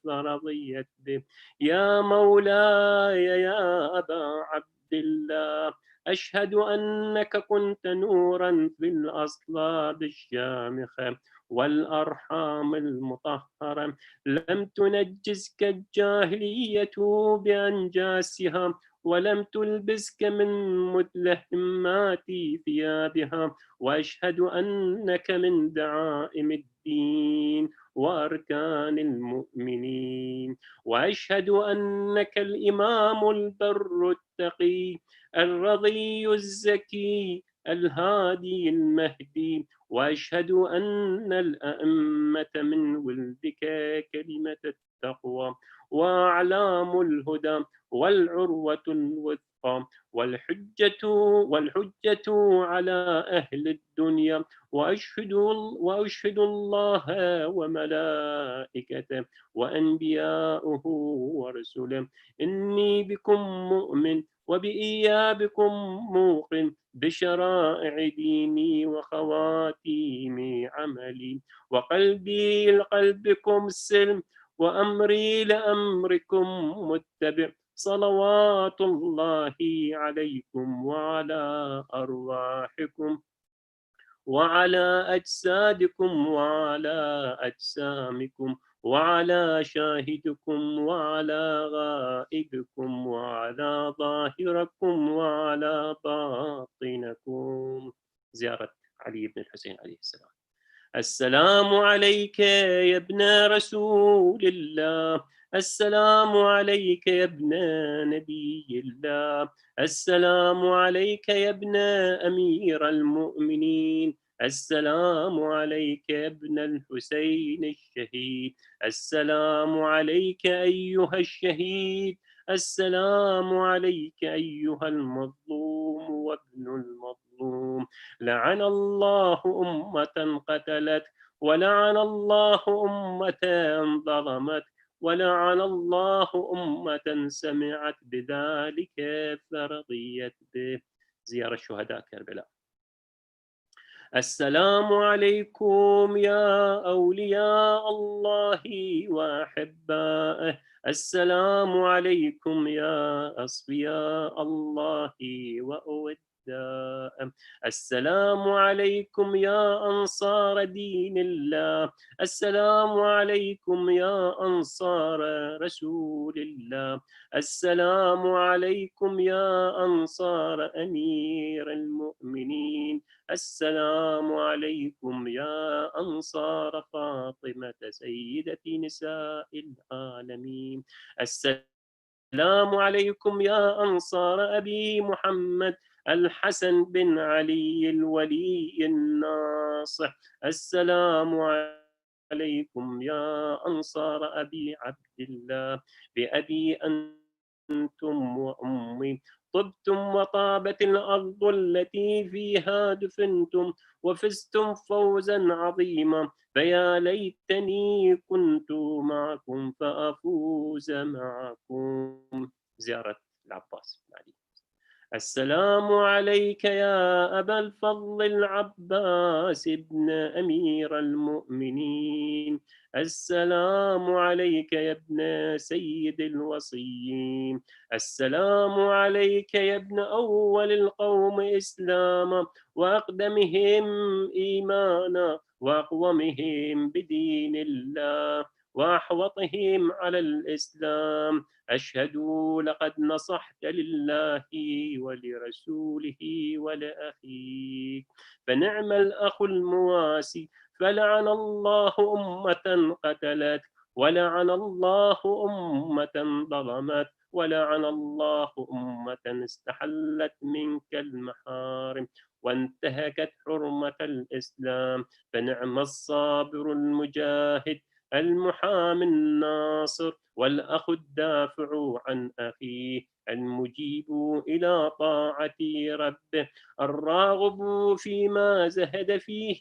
[SPEAKER 5] فرضيت به. يا مولاي يا أبا عبد الله، أشهد أنك كنت نورا في الأصلاب الشامخة والأرحام المطهرة، لم تنجسك الجاهلية بأنجاسها، ولم تلبسك من متلهمات ثيابها. وأشهد أنك من دعائم الدين وأركان المؤمنين. وأشهد أنك الإمام البر التقي الرضي الزكي الهادي المهدي. وأشهد أن الأئمة من ولدك كلمة التقوى وأعلام الهدى والعروة الوثقى والحجة على أهل الدنيا. وأشهد الله وملائكته وأنبياؤه ورسله إني بكم مؤمن وبإيابكم موقن بشرائع ديني وخواتيم عملي، وقلبي لقلبكم سلم وأمري لأمركم متبع. صلوات الله عليكم وعلى أرواحكم وعلى أجسادكم وعلى أجسامكم وعلى شاهدكم وعلى غائبكم وعلى ظاهركم وعلى باطنكم. زيارة علي بن الحسين عليه السلام. السلام عليك يا ابن رسول الله. السلام عليك يا ابن نبي الله. السلام عليك يا ابن أمير المؤمنين. السلام عليك يا ابن الحسين الشهيد. السلام عليك أيها الشهيد. السلام عليك أيها المظلوم وابن المظلوم. لعن الله أمة قتلت، ولعن الله أمة ظلمت، ولعن الله أمة سمعت بذلك فرضيت به. زيارة شهداء كربلاء. السلام عليكم يا أولياء الله وأحبائه. السلام عليكم يا أصفياء الله وأودائه. السلام عليكم يا أنصار دين الله. السلام عليكم يا أنصار رسول الله. السلام عليكم يا أنصار أمير المؤمنين. السلام عليكم يا أنصار فاطمة سيدة نساء العالمين. السلام عليكم يا أنصار أبي محمد الحسن بن علي الولي الناصح. السلام عليكم يا أنصار أبي عبد الله بأبي أنت أنتم وأمي طبتم وطابت الأرض التي فيها دفنتم وفزتم فوزا عظيما فيا ليتني كنت معكم فأفوز معكم. زيارة العباس علي. السلام عليك يا أبا الفضل العباس ابن أمير المؤمنين. السلام عليك يا ابن سيد الوصيين. السلام عليك يا ابن أول القوم إسلاما وأقدمهم إيمانا وأقومهم بدين الله وأحوطهم على الإسلام. أشهد لقد نصحت لله ولرسوله ولأخيك فنعم الأخ المواسي. فلعن الله أمة قتلت ولعن الله أمة ظلمت ولعن الله أمة استحلت منك المحارم وانتهكت حرمة الإسلام. فنعم الصابر المجاهد المحامي الناصر والأخ الدافع عن أخيه المجيب إلى طاعة ربه الراغب فيما زهد فيه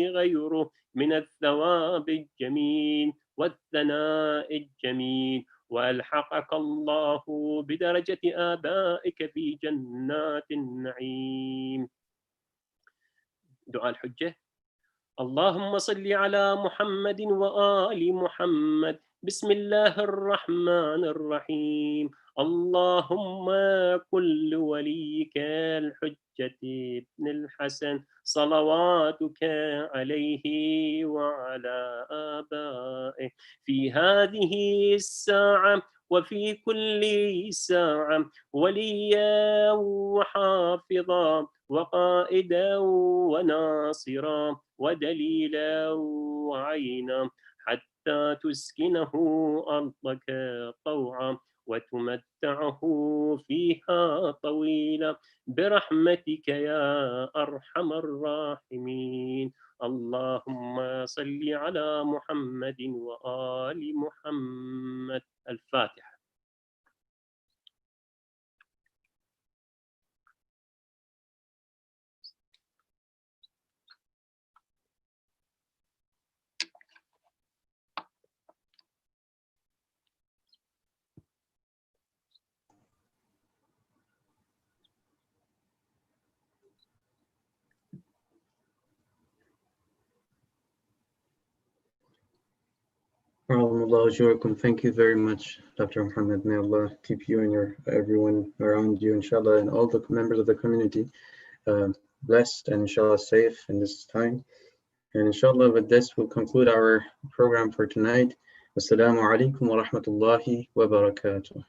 [SPEAKER 5] غيره من الثواب الجميل والثناء الجميل. وألحقك الله بدرجة آبائك في جنات النعيم. دعاء الحجة. اللهم صل على محمد وآل محمد. بسم الله الرحمن الرحيم. اللهم كل وليك الحجة ابن الحسن صلواتك عليه وعلى آبائه في هذه الساعة وفي كل ساعة وليا وحافظا وقائدا وناصرا ودليلا وعينا حتى تسكنه أرضك طوعا وتمتعه فيها طويلا برحمتك يا أرحم الراحمين. اللهم صل على محمد وآل محمد. الفاتحة.
[SPEAKER 6] Thank you very much, Dr. Muhammad. May Allah keep you and everyone around you, inshallah, and all the members of the community blessed and inshallah safe in this time. And inshallah, with this, we'll conclude our program for tonight. Wassalamu alaikum wa rahmatullahi wa barakatuh.